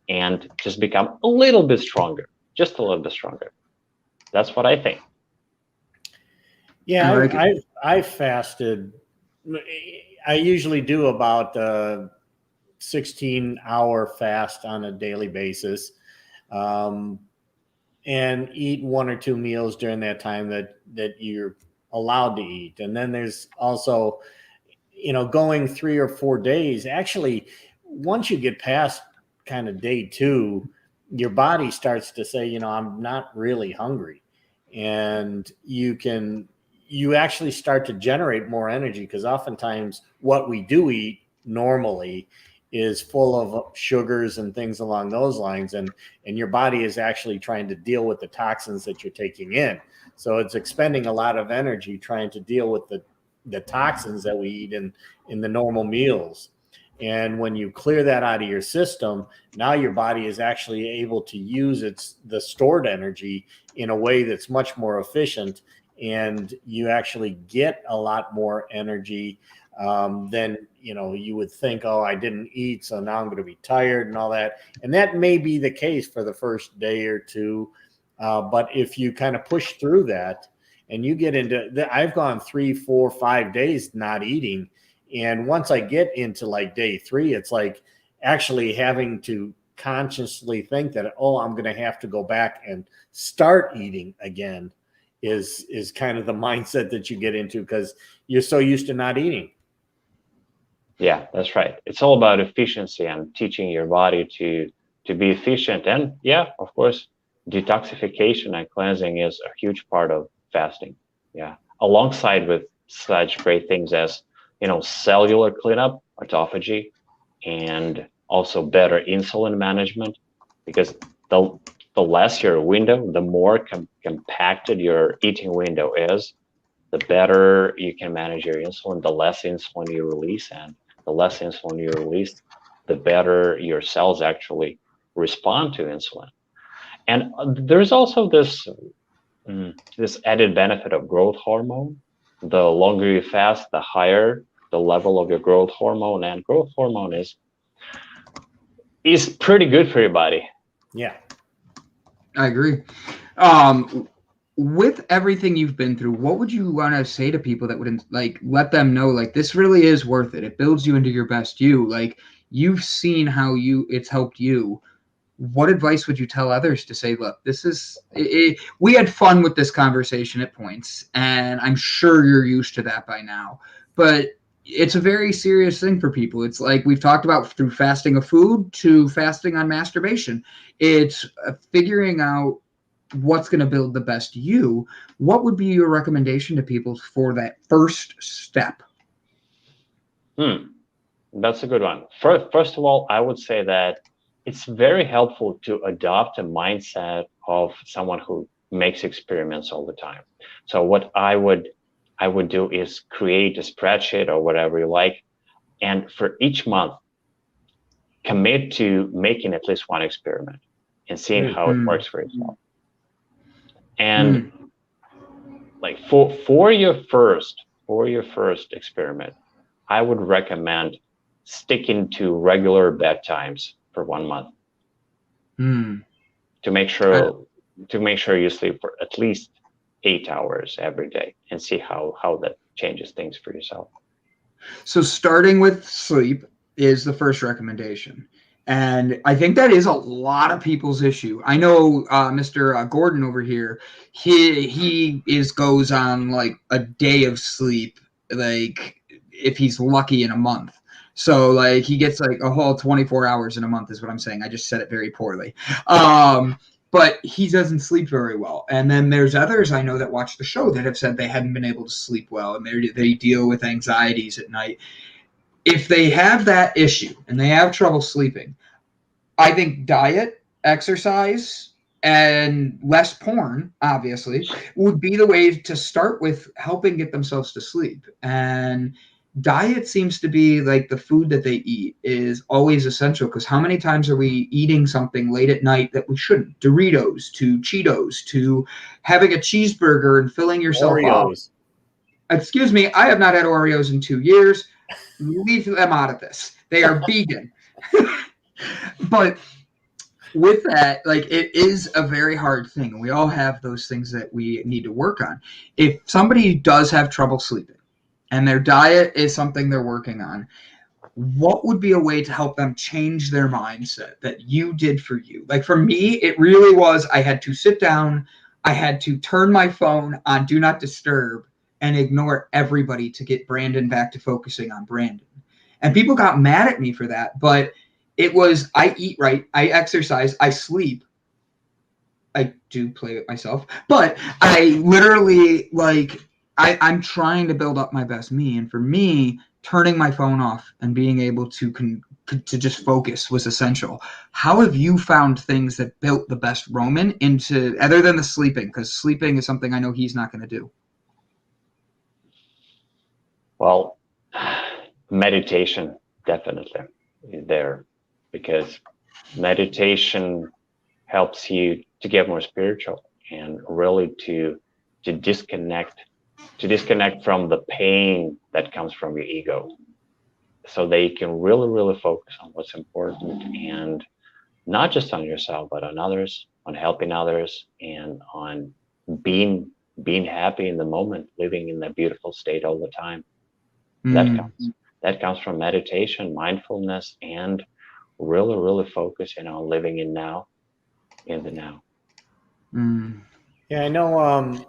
and just become a little bit stronger. just a little bit stronger. That's what I think. Yeah, I fasted. I usually do about 16-hour fast on a daily basis, and eat 1 or 2 meals during that time that you're allowed to eat. And then there's also, going 3 or 4 days. Actually, once you get past kind of day 2, your body starts to say, I'm not really hungry. And you actually start to generate more energy, because oftentimes what we do eat normally is full of sugars and things along those lines. And your body is actually trying to deal with the toxins that you're taking in. So it's expending a lot of energy trying to deal with the toxins that we eat in the normal meals. And when you clear that out of your system, now your body is actually able to use the stored energy in a way that's much more efficient. And you actually get a lot more energy than you would think. Oh, I didn't eat, so now I'm going to be tired and all that. And that may be the case for the first day or two, but if you kind of push through that and you get into I've gone 3, 4, 5 days not eating, and once I get into like day 3, it's like actually having to consciously think that, I'm going to have to go back and start eating again is kind of the mindset that you get into, because you're so used to not eating. Yeah, that's right. It's all about efficiency and teaching your body to be efficient. And yeah, of course, detoxification and cleansing is a huge part of fasting. Yeah, alongside with such great things as cellular cleanup, autophagy, and also better insulin management, because the less your window, the more compacted your eating window is, the better you can manage your insulin, the less insulin you release, and the less insulin you release, the better your cells actually respond to insulin. And there's also this added benefit of growth hormone. The longer you fast, the higher the level of your growth hormone, and growth hormone is pretty good for your body. Yeah, I agree. With everything you've been through, what would you want to say to people that would let them know, this really is worth it? It builds you into your best you. You've seen how it's helped you. What advice would you tell others to say, look, this is it? We had fun with this conversation at points, and I'm sure you're used to that by now, but it's a very serious thing for people. It's like we've talked about, through fasting of food to fasting on masturbation. It's figuring out what's going to build the best you. What would be your recommendation to people for that first step? That's a good one. First of all, I would say that it's very helpful to adopt a mindset of someone who makes experiments all the time. So what I would do is create a spreadsheet or whatever you like, and for each month, commit to making at least one experiment and seeing how it works for yourself. And for your first experiment, I would recommend sticking to regular bedtimes for 1 month to make sure you sleep for at least 8 hours every day, and see how that changes things for yourself. So starting with sleep is the first recommendation. And I think that is a lot of people's issue. I know Mr. Gordon over here, he goes on a day of sleep, if he's lucky, in a month. So he gets a whole 24 hours in a month is what I'm saying. I just said it very poorly. But he doesn't sleep very well. And then there's others I know that watch the show that have said they hadn't been able to sleep well, and they deal with anxieties at night. If they have that issue and they have trouble sleeping, I think diet, exercise, and less porn, obviously, would be the way to start with helping get themselves to sleep. And diet seems to be the food that they eat is always essential, because how many times are we eating something late at night that we shouldn't? Doritos to Cheetos to having a cheeseburger and filling yourself Oreos. up. Excuse me, I have not had Oreos in 2 years. Leave them out of this. They are vegan. But with that, like, it is a very hard thing. And we all have those things that we need to work on. If somebody does have trouble sleeping and their diet is something they're working on, what would be a way to help them change their mindset that you did for you? Like for me, it really was, I had to sit down, I had to turn my phone on Do Not Disturb and ignore everybody to get Brandon back to focusing on Brandon. And people got mad at me for that, but it was, I eat right, I exercise, I sleep. I do play with myself, but I literally, like, I'm trying to build up my best me. And for me, turning my phone off and being able to just focus was essential. How have you found things that built the best Roman into, other than the sleeping? Because sleeping is something I know he's not going to do. Well, meditation definitely is there, because meditation helps you to get more spiritual and really to disconnect from the pain that comes from your ego, so that you can really focus on what's important, and not just on yourself, but on others, on helping others, and on being happy in the moment, living in that beautiful state all the time. That comes from meditation, mindfulness, and really focusing on living in the now. Yeah, I know.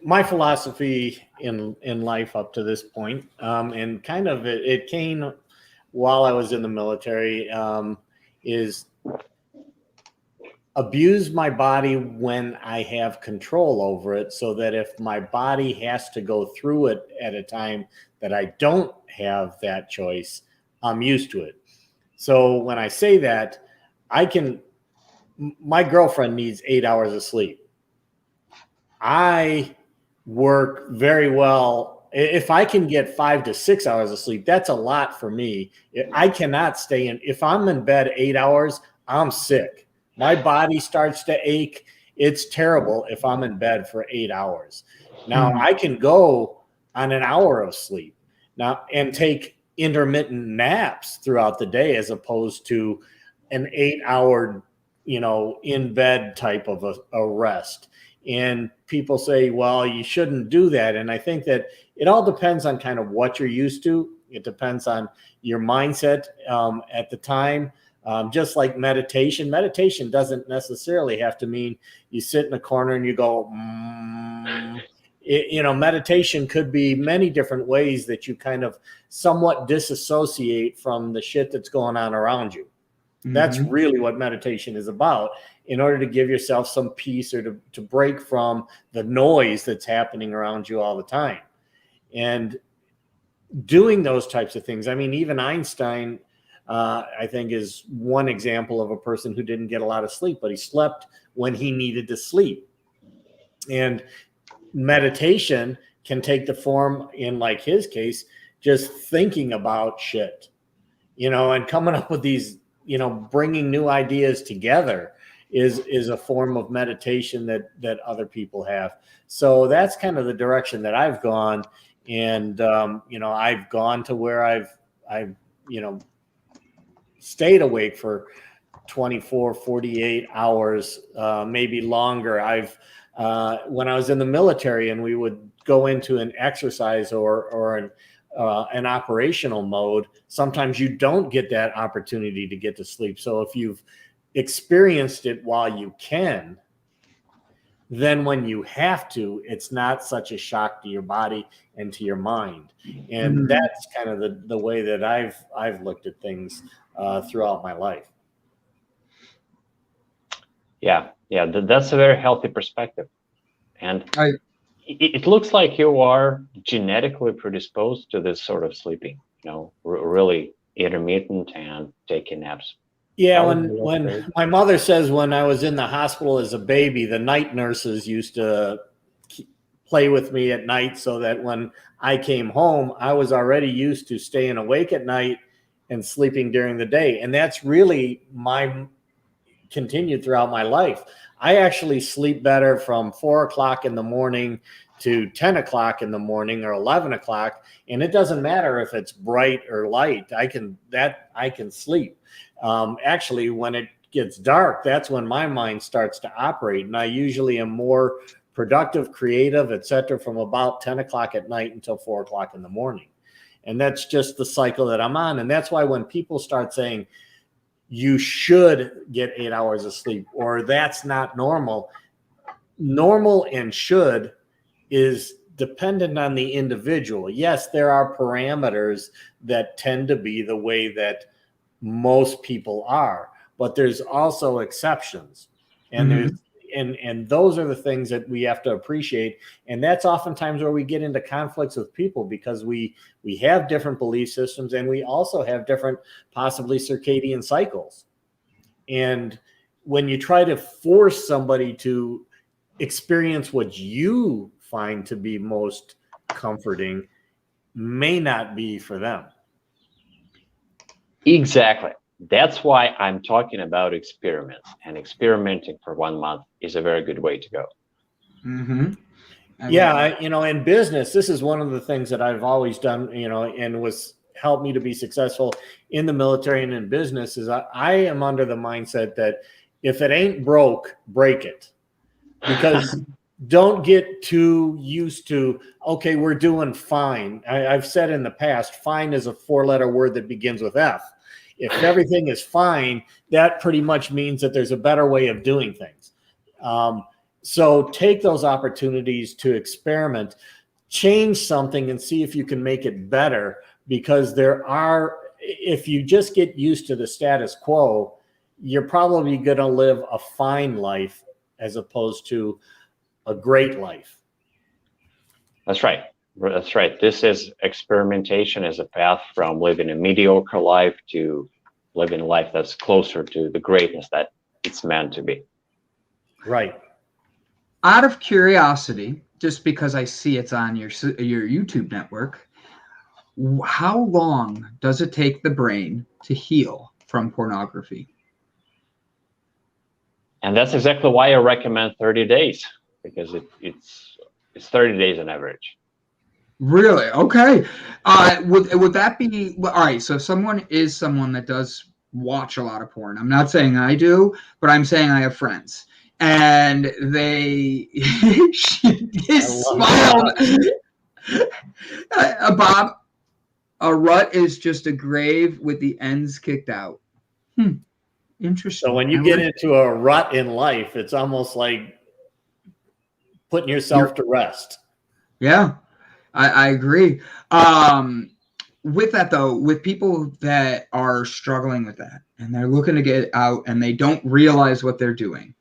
My philosophy in life up to this point, and kind of it came while I was in the military, is abuse my body when I have control over it, so that if my body has to go through it at a time that I don't have that choice, I'm used to it. So when I say that, my girlfriend needs 8 hours of sleep. I work very well. If I can get 5 to 6 hours of sleep, that's a lot for me. I cannot stay in. If I'm in bed 8 hours, I'm sick. My body starts to ache. It's terrible if I'm in bed for 8 hours. Now, I can go on an hour of sleep now and take intermittent naps throughout the day, as opposed to an 8 hour, in bed type of a rest. And people say, well, you shouldn't do that. And I think that it all depends on kind of what you're used to. It depends on your mindset at the time. Just like meditation. Meditation doesn't necessarily have to mean you sit in a corner and you go, meditation could be many different ways that you kind of somewhat disassociate from the shit that's going on around you. That's really what meditation is about, in order to give yourself some peace, or to break from the noise that's happening around you all the time. And doing those types of things. I mean, even Einstein, I think, is one example of a person who didn't get a lot of sleep, but he slept when he needed to sleep. And meditation can take the form, in like his case, just thinking about shit, and coming up with these, bringing new ideas together is a form of meditation that other people have. So that's kind of the direction that I've gone. And, I've gone to where I've stayed awake for 24, 48 hours, maybe longer. When I was in the military and we would go into an exercise or an operational mode, sometimes you don't get that opportunity to get to sleep. So if you've experienced it while you can, then when you have to, it's not such a shock to your body and to your mind. And that's kind of the way that I've looked at things throughout my life. Yeah, that's a very healthy perspective. And it looks like you are genetically predisposed to this sort of sleeping, really intermittent and taking naps. Yeah, when my mother says, when I was in the hospital as a baby, the night nurses used to play with me at night, so that when I came home, I was already used to staying awake at night and sleeping during the day. And that's really continued throughout my life. I actually sleep better from 4 o'clock in the morning to 10 o'clock in the morning, or 11 o'clock. And it doesn't matter if it's bright or light. I can sleep. Actually, when it gets dark, that's when my mind starts to operate. And I usually am more productive, creative, etc., from about 10 o'clock at night until 4 o'clock in the morning. And that's just the cycle that I'm on. And that's why when people start saying you should get 8 hours of sleep, or that's not normal, normal and should is dependent on the individual. Yes, there are parameters that tend to be the way that most people are, but there's also exceptions. And there's and those are the things that we have to appreciate. And that's oftentimes where we get into conflicts with people, because we have different belief systems, and we also have different possibly circadian cycles. And when you try to force somebody to experience what you find to be most comforting, may not be for them. Exactly. That's why I'm talking about experiments, and experimenting for 1 month is a very good way to go. Yeah, in business, this is one of the things that I've always done, and was helped me to be successful in the military and in business, is I am under the mindset that if it ain't broke, break it. Because don't get too used to, okay, we're doing fine. I've said in the past, fine is a 4-letter word that begins with F. If everything is fine, that pretty much means that there's a better way of doing things. So take those opportunities to experiment, change something, and see if you can make it better. Because if you just get used to the status quo, you're probably going to live a fine life as opposed to a great life. That's right. That's right. This is experimentation as a path from living a mediocre life to living a life that's closer to the greatness that it's meant to be. Right. Out of curiosity, just because I see it's on your YouTube network, how long does it take the brain to heal from pornography? And that's exactly why I recommend 30 days, because it's 30 days on average. Really? Okay. Would that be all right? So if someone that does watch a lot of porn, I'm not saying I do, but I'm saying I have friends, and they smiled. Bob, a rut is just a grave with the ends kicked out. Interesting. So when you get into a rut in life, it's almost like putting yourself to rest. Yeah, I agree. With that though, with people that are struggling with that and they're looking to get out and they don't realize what they're doing.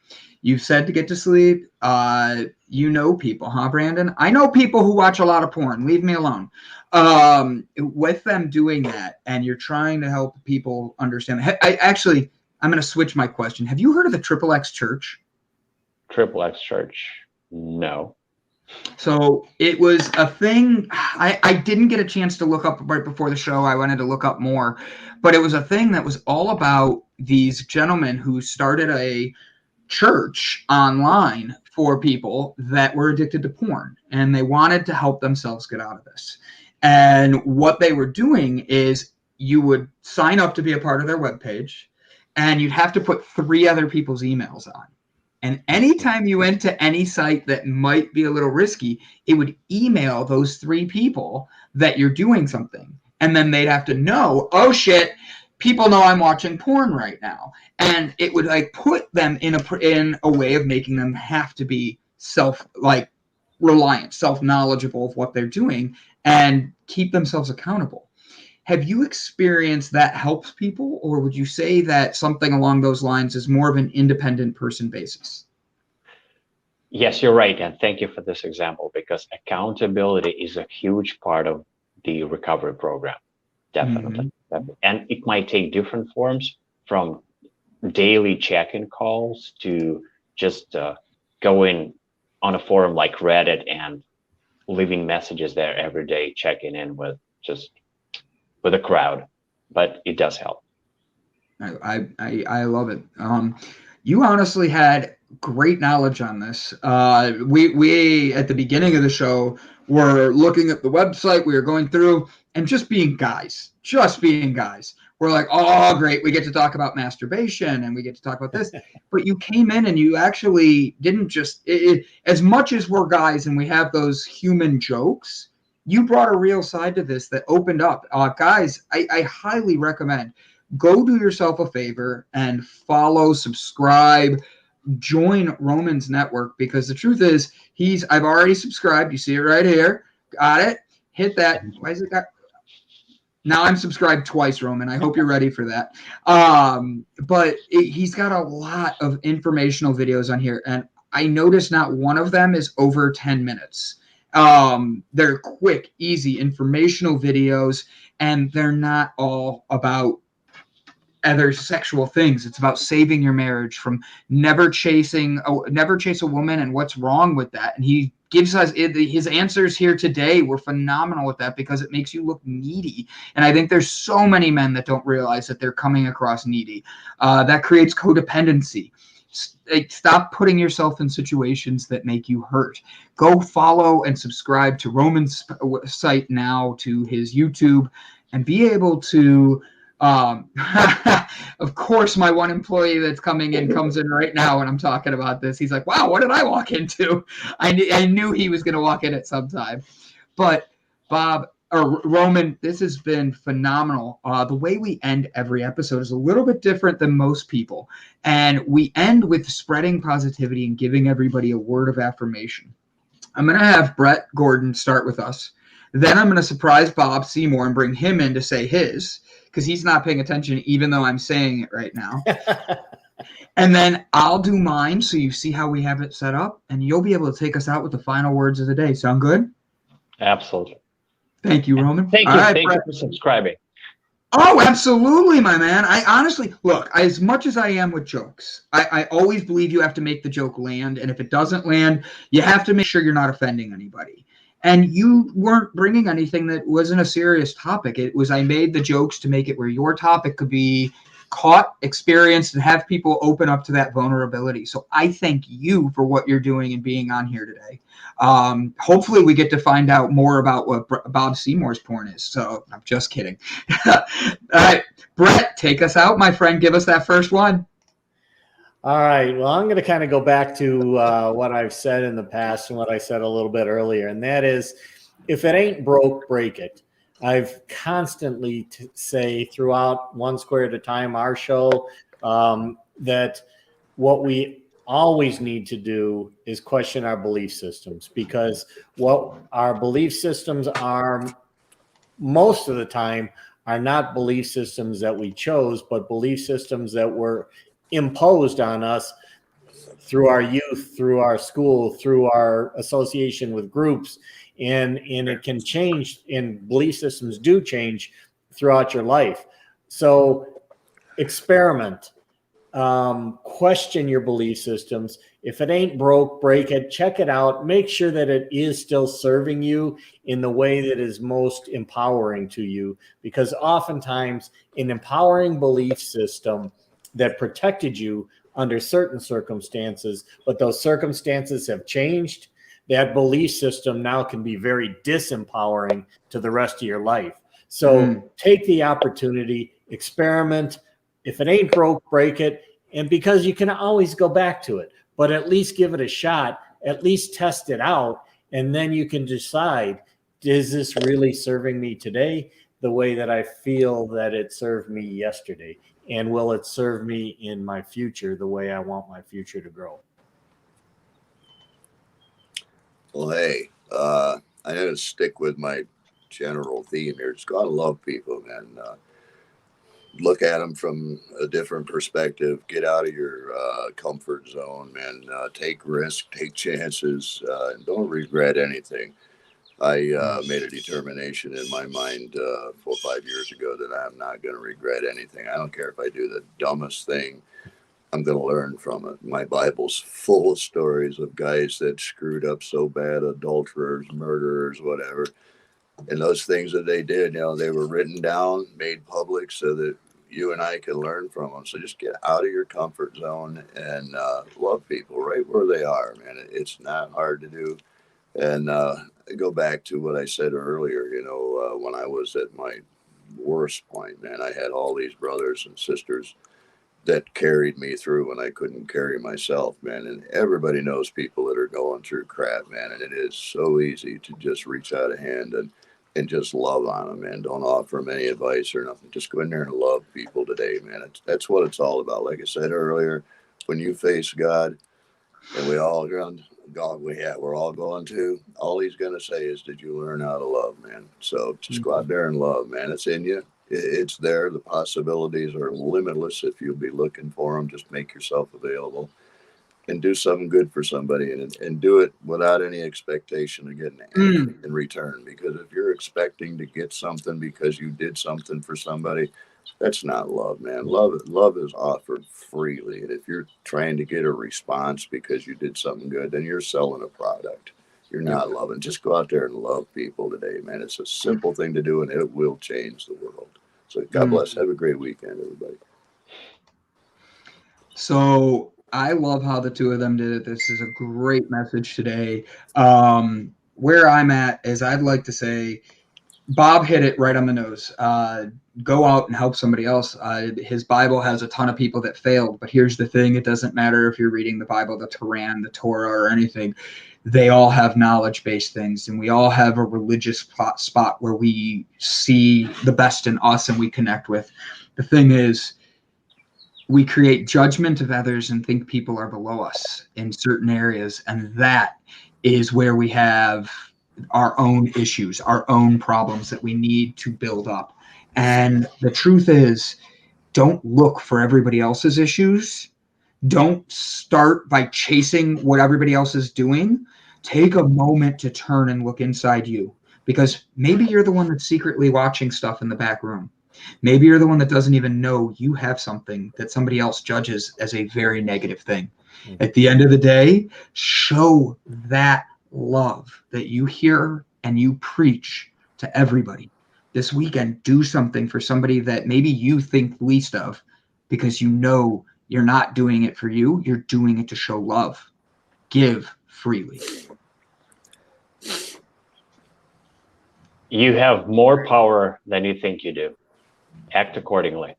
You've said to get to sleep. People, huh, Brandon? I know people who watch a lot of porn. Leave me alone. With them doing that, and you're trying to help people understand. I'm going to switch my question. Have you heard of the XXX Church? XXX Church? No. So it was a thing. I didn't get a chance to look up right before the show. I wanted to look up more. But it was a thing that was all about these gentlemen who started a church online for people that were addicted to porn. And they wanted to help themselves get out of this. And what they were doing is you would sign up to be a part of their webpage. And you'd have to put 3 other people's emails on. And anytime you went to any site that might be a little risky, it would email those 3 people that you're doing something. And then they'd have to know, oh shit, people know I'm watching porn right now. And it would put them in a way of making them have to be self-reliant, self-knowledgeable of what they're doing and keep themselves accountable. Have you experienced that helps people, or would you say that something along those lines is more of an independent person basis? Yes, you're right. And thank you for this example, because accountability is a huge part of the recovery program. Definitely. And it might take different forms, from daily check-in calls to just going on a forum like Reddit and leaving messages there every day, checking in with a crowd. But it does help. I love it. You honestly had great knowledge on this. We at the beginning of the show were looking at the website. We were going through and just being guys. We're we're like, oh, great, we get to talk about masturbation and we get to talk about this. But you came in and you actually didn't just, as much as we're guys and we have those human jokes, you brought a real side to this that opened up. Guys, I highly recommend, go do yourself a favor and follow, subscribe, join Roman's network, because the truth is, I've already subscribed. You see it right here. Got it? Hit that. Why is it got? Now I'm subscribed twice, Roman. I hope you're ready for that. But he's got a lot of informational videos on here, and I noticed not one of them is over 10 minutes. They're quick, easy, informational videos, and they're not all about other sexual things. It's about saving your marriage from never chase a woman and what's wrong with that. And he gives us his answers here today were phenomenal with that, because it makes you look needy. And I think there's so many men that don't realize that they're coming across needy. That creates codependency. Stop putting yourself in situations that make you hurt. Go follow and subscribe to Roman's site now, to his YouTube, and be able to of course, my one employee that's coming in comes in right now when I'm talking about this. He's like, wow, what did I walk into? I knew he was going to walk in at some time. But Bob, or Roman, this has been phenomenal. The way we end every episode is a little bit different than most people. And we end with spreading positivity and giving everybody a word of affirmation. I'm going to have Brett Gordon start with us. Then I'm going to surprise Bob Seymour and bring him in to say his, because he's not paying attention, even though I'm saying it right now. And then I'll do mine, so you see how we have it set up, and you'll be able to take us out with the final words of the day. Sound good? Absolutely. Thank you, Roman. Thank you. Thank you for subscribing. Oh, absolutely, my man. I honestly, look, as much as I am with jokes, I always believe you have to make the joke land, and if it doesn't land, you have to make sure you're not offending anybody. And you weren't bringing anything that wasn't a serious topic. It was, I made the jokes to make it where your topic could be caught, experienced, and have people open up to that vulnerability. So I thank you for what you're doing and being on here today. Hopefully we get to find out more about what Bob Seymour's porn is. So I'm just kidding. All right, Brett, take us out, my friend. Give us that first one. All right. Well, I'm going to kind of go back to what I've said in the past and what I said a little bit earlier, and that is, if it ain't broke, break it. I've constantly say throughout One Square at a Time, our show, that what we always need to do is question our belief systems, because what our belief systems are most of the time are not belief systems that we chose, but belief systems that were imposed on us through our youth, through our school, through our association with groups, and it can change, and belief systems do change throughout your life. So experiment, question your belief systems. If it ain't broke, break it. Check it out. Make sure that it is still serving you in the way that is most empowering to you, because oftentimes an empowering belief system that protected you under certain circumstances, but those circumstances have changed, that belief system now can be very disempowering to the rest of your life. So take the opportunity, experiment. If it ain't broke, break it. And because you can always go back to it, but at least give it a shot, at least test it out. And then you can decide, is this really serving me today the way that I feel that it served me yesterday? And will it serve me in my future the way I want my future to grow? Well, hey, I'm going to stick with my general theme here. It's got to love people, man. Look at them from a different perspective. Get out of your comfort zone, man. Take risks, take chances, and don't regret anything. I made a determination in my mind 4 or 5 years ago that I'm not going to regret anything. I don't care if I do the dumbest thing. I'm going to learn from it. My Bible's full of stories of guys that screwed up so bad, adulterers, murderers, whatever. And those things that they did, they were written down, made public so that you and I can learn from them. So just get out of your comfort zone and love people right where they are, man. It's not hard to do. And go back to what I said earlier, when I was at my worst point, man. I had all these brothers and sisters that carried me through when I couldn't carry myself, man. And everybody knows people that are going through crap, man. And it is so easy to just reach out a hand and just love on them, man. Don't offer them any advice or nothing. Just go in there and love people today, man. That's what it's all about. Like I said earlier, when you face God, and we're all going to, all he's going to say is, did you learn how to love, man? So just go out there and love, man. It's in you. It's there. The possibilities are limitless if you'll be looking for them. Just make yourself available and do something good for somebody, and do it without any expectation of getting anything in return. Because if you're expecting to get something because you did something for somebody, that's not love, man. Love is offered freely. And if you're trying to get a response because you did something good, then you're selling a product. You're not loving. Just go out there and love people today, man. It's a simple thing to do, and it will change the world. So God bless. Have a great weekend, everybody. So I love how the two of them did it. This is a great message today. Where I'm at is, I'd like to say, Bob hit it right on the nose. Go out and help somebody else. His Bible has a ton of people that failed, but here's the thing. It doesn't matter if you're reading the Bible, the Quran, the Torah, or anything. They all have knowledge-based things, and we all have a religious spot where we see the best in us and we connect with. The thing is, we create judgment of others and think people are below us in certain areas, and that is where we have our own issues, our own problems that we need to build up. And the truth is, don't look for everybody else's issues. Don't start by chasing what everybody else is doing. Take a moment to turn and look inside you, because maybe you're the one that's secretly watching stuff in the back room. Maybe you're the one that doesn't even know you have something that somebody else judges as a very negative thing. At the end of the day, show that love that you hear and you preach to everybody. This weekend, do something for somebody that maybe you think least of, because you know you're not doing it for you. You're doing it to show love. Give freely. You have more power than you think you do. Act accordingly.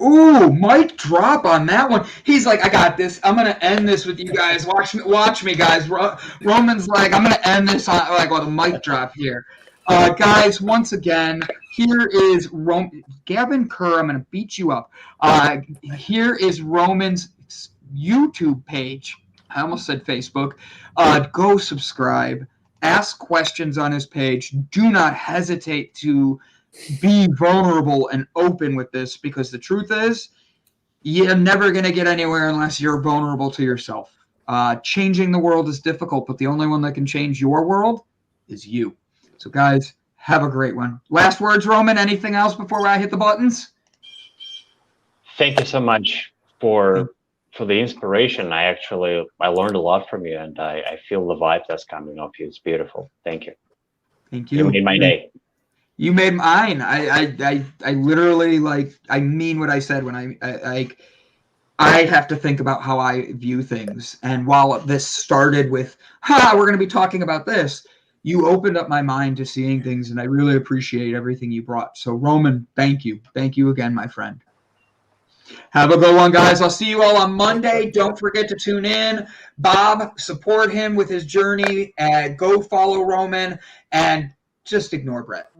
Ooh, mic drop on that one. He's like, I got this. I'm going to end this with you guys. Watch me, guys. Roman's like, I'm going to end this on with a mic drop here. Guys, once again, here is Gavin Kerr. I'm going to beat you up. Here is Roman's YouTube page. I almost said Facebook. Go subscribe. Ask questions on his page. Do not hesitate to be vulnerable and open with this, because the truth is, you're never going to get anywhere unless you're vulnerable to yourself. Changing the world is difficult, but the only one that can change your world is you. So, guys, have a great one. Last words, Roman? Anything else before I hit the buttons? Thank you so much for the inspiration. I learned a lot from you, and I feel the vibe that's coming off you. It's beautiful. Thank you. Thank you. You made my day. You made mine. I literally, I mean what I said when I have to think about how I view things. And while this started with, we're going to be talking about this, you opened up my mind to seeing things, and I really appreciate everything you brought. So, Roman, thank you. Thank you again, my friend. Have a good one, guys. I'll see you all on Monday. Don't forget to tune in. Bob, support him with his journey. Go follow Roman, and just ignore Brett.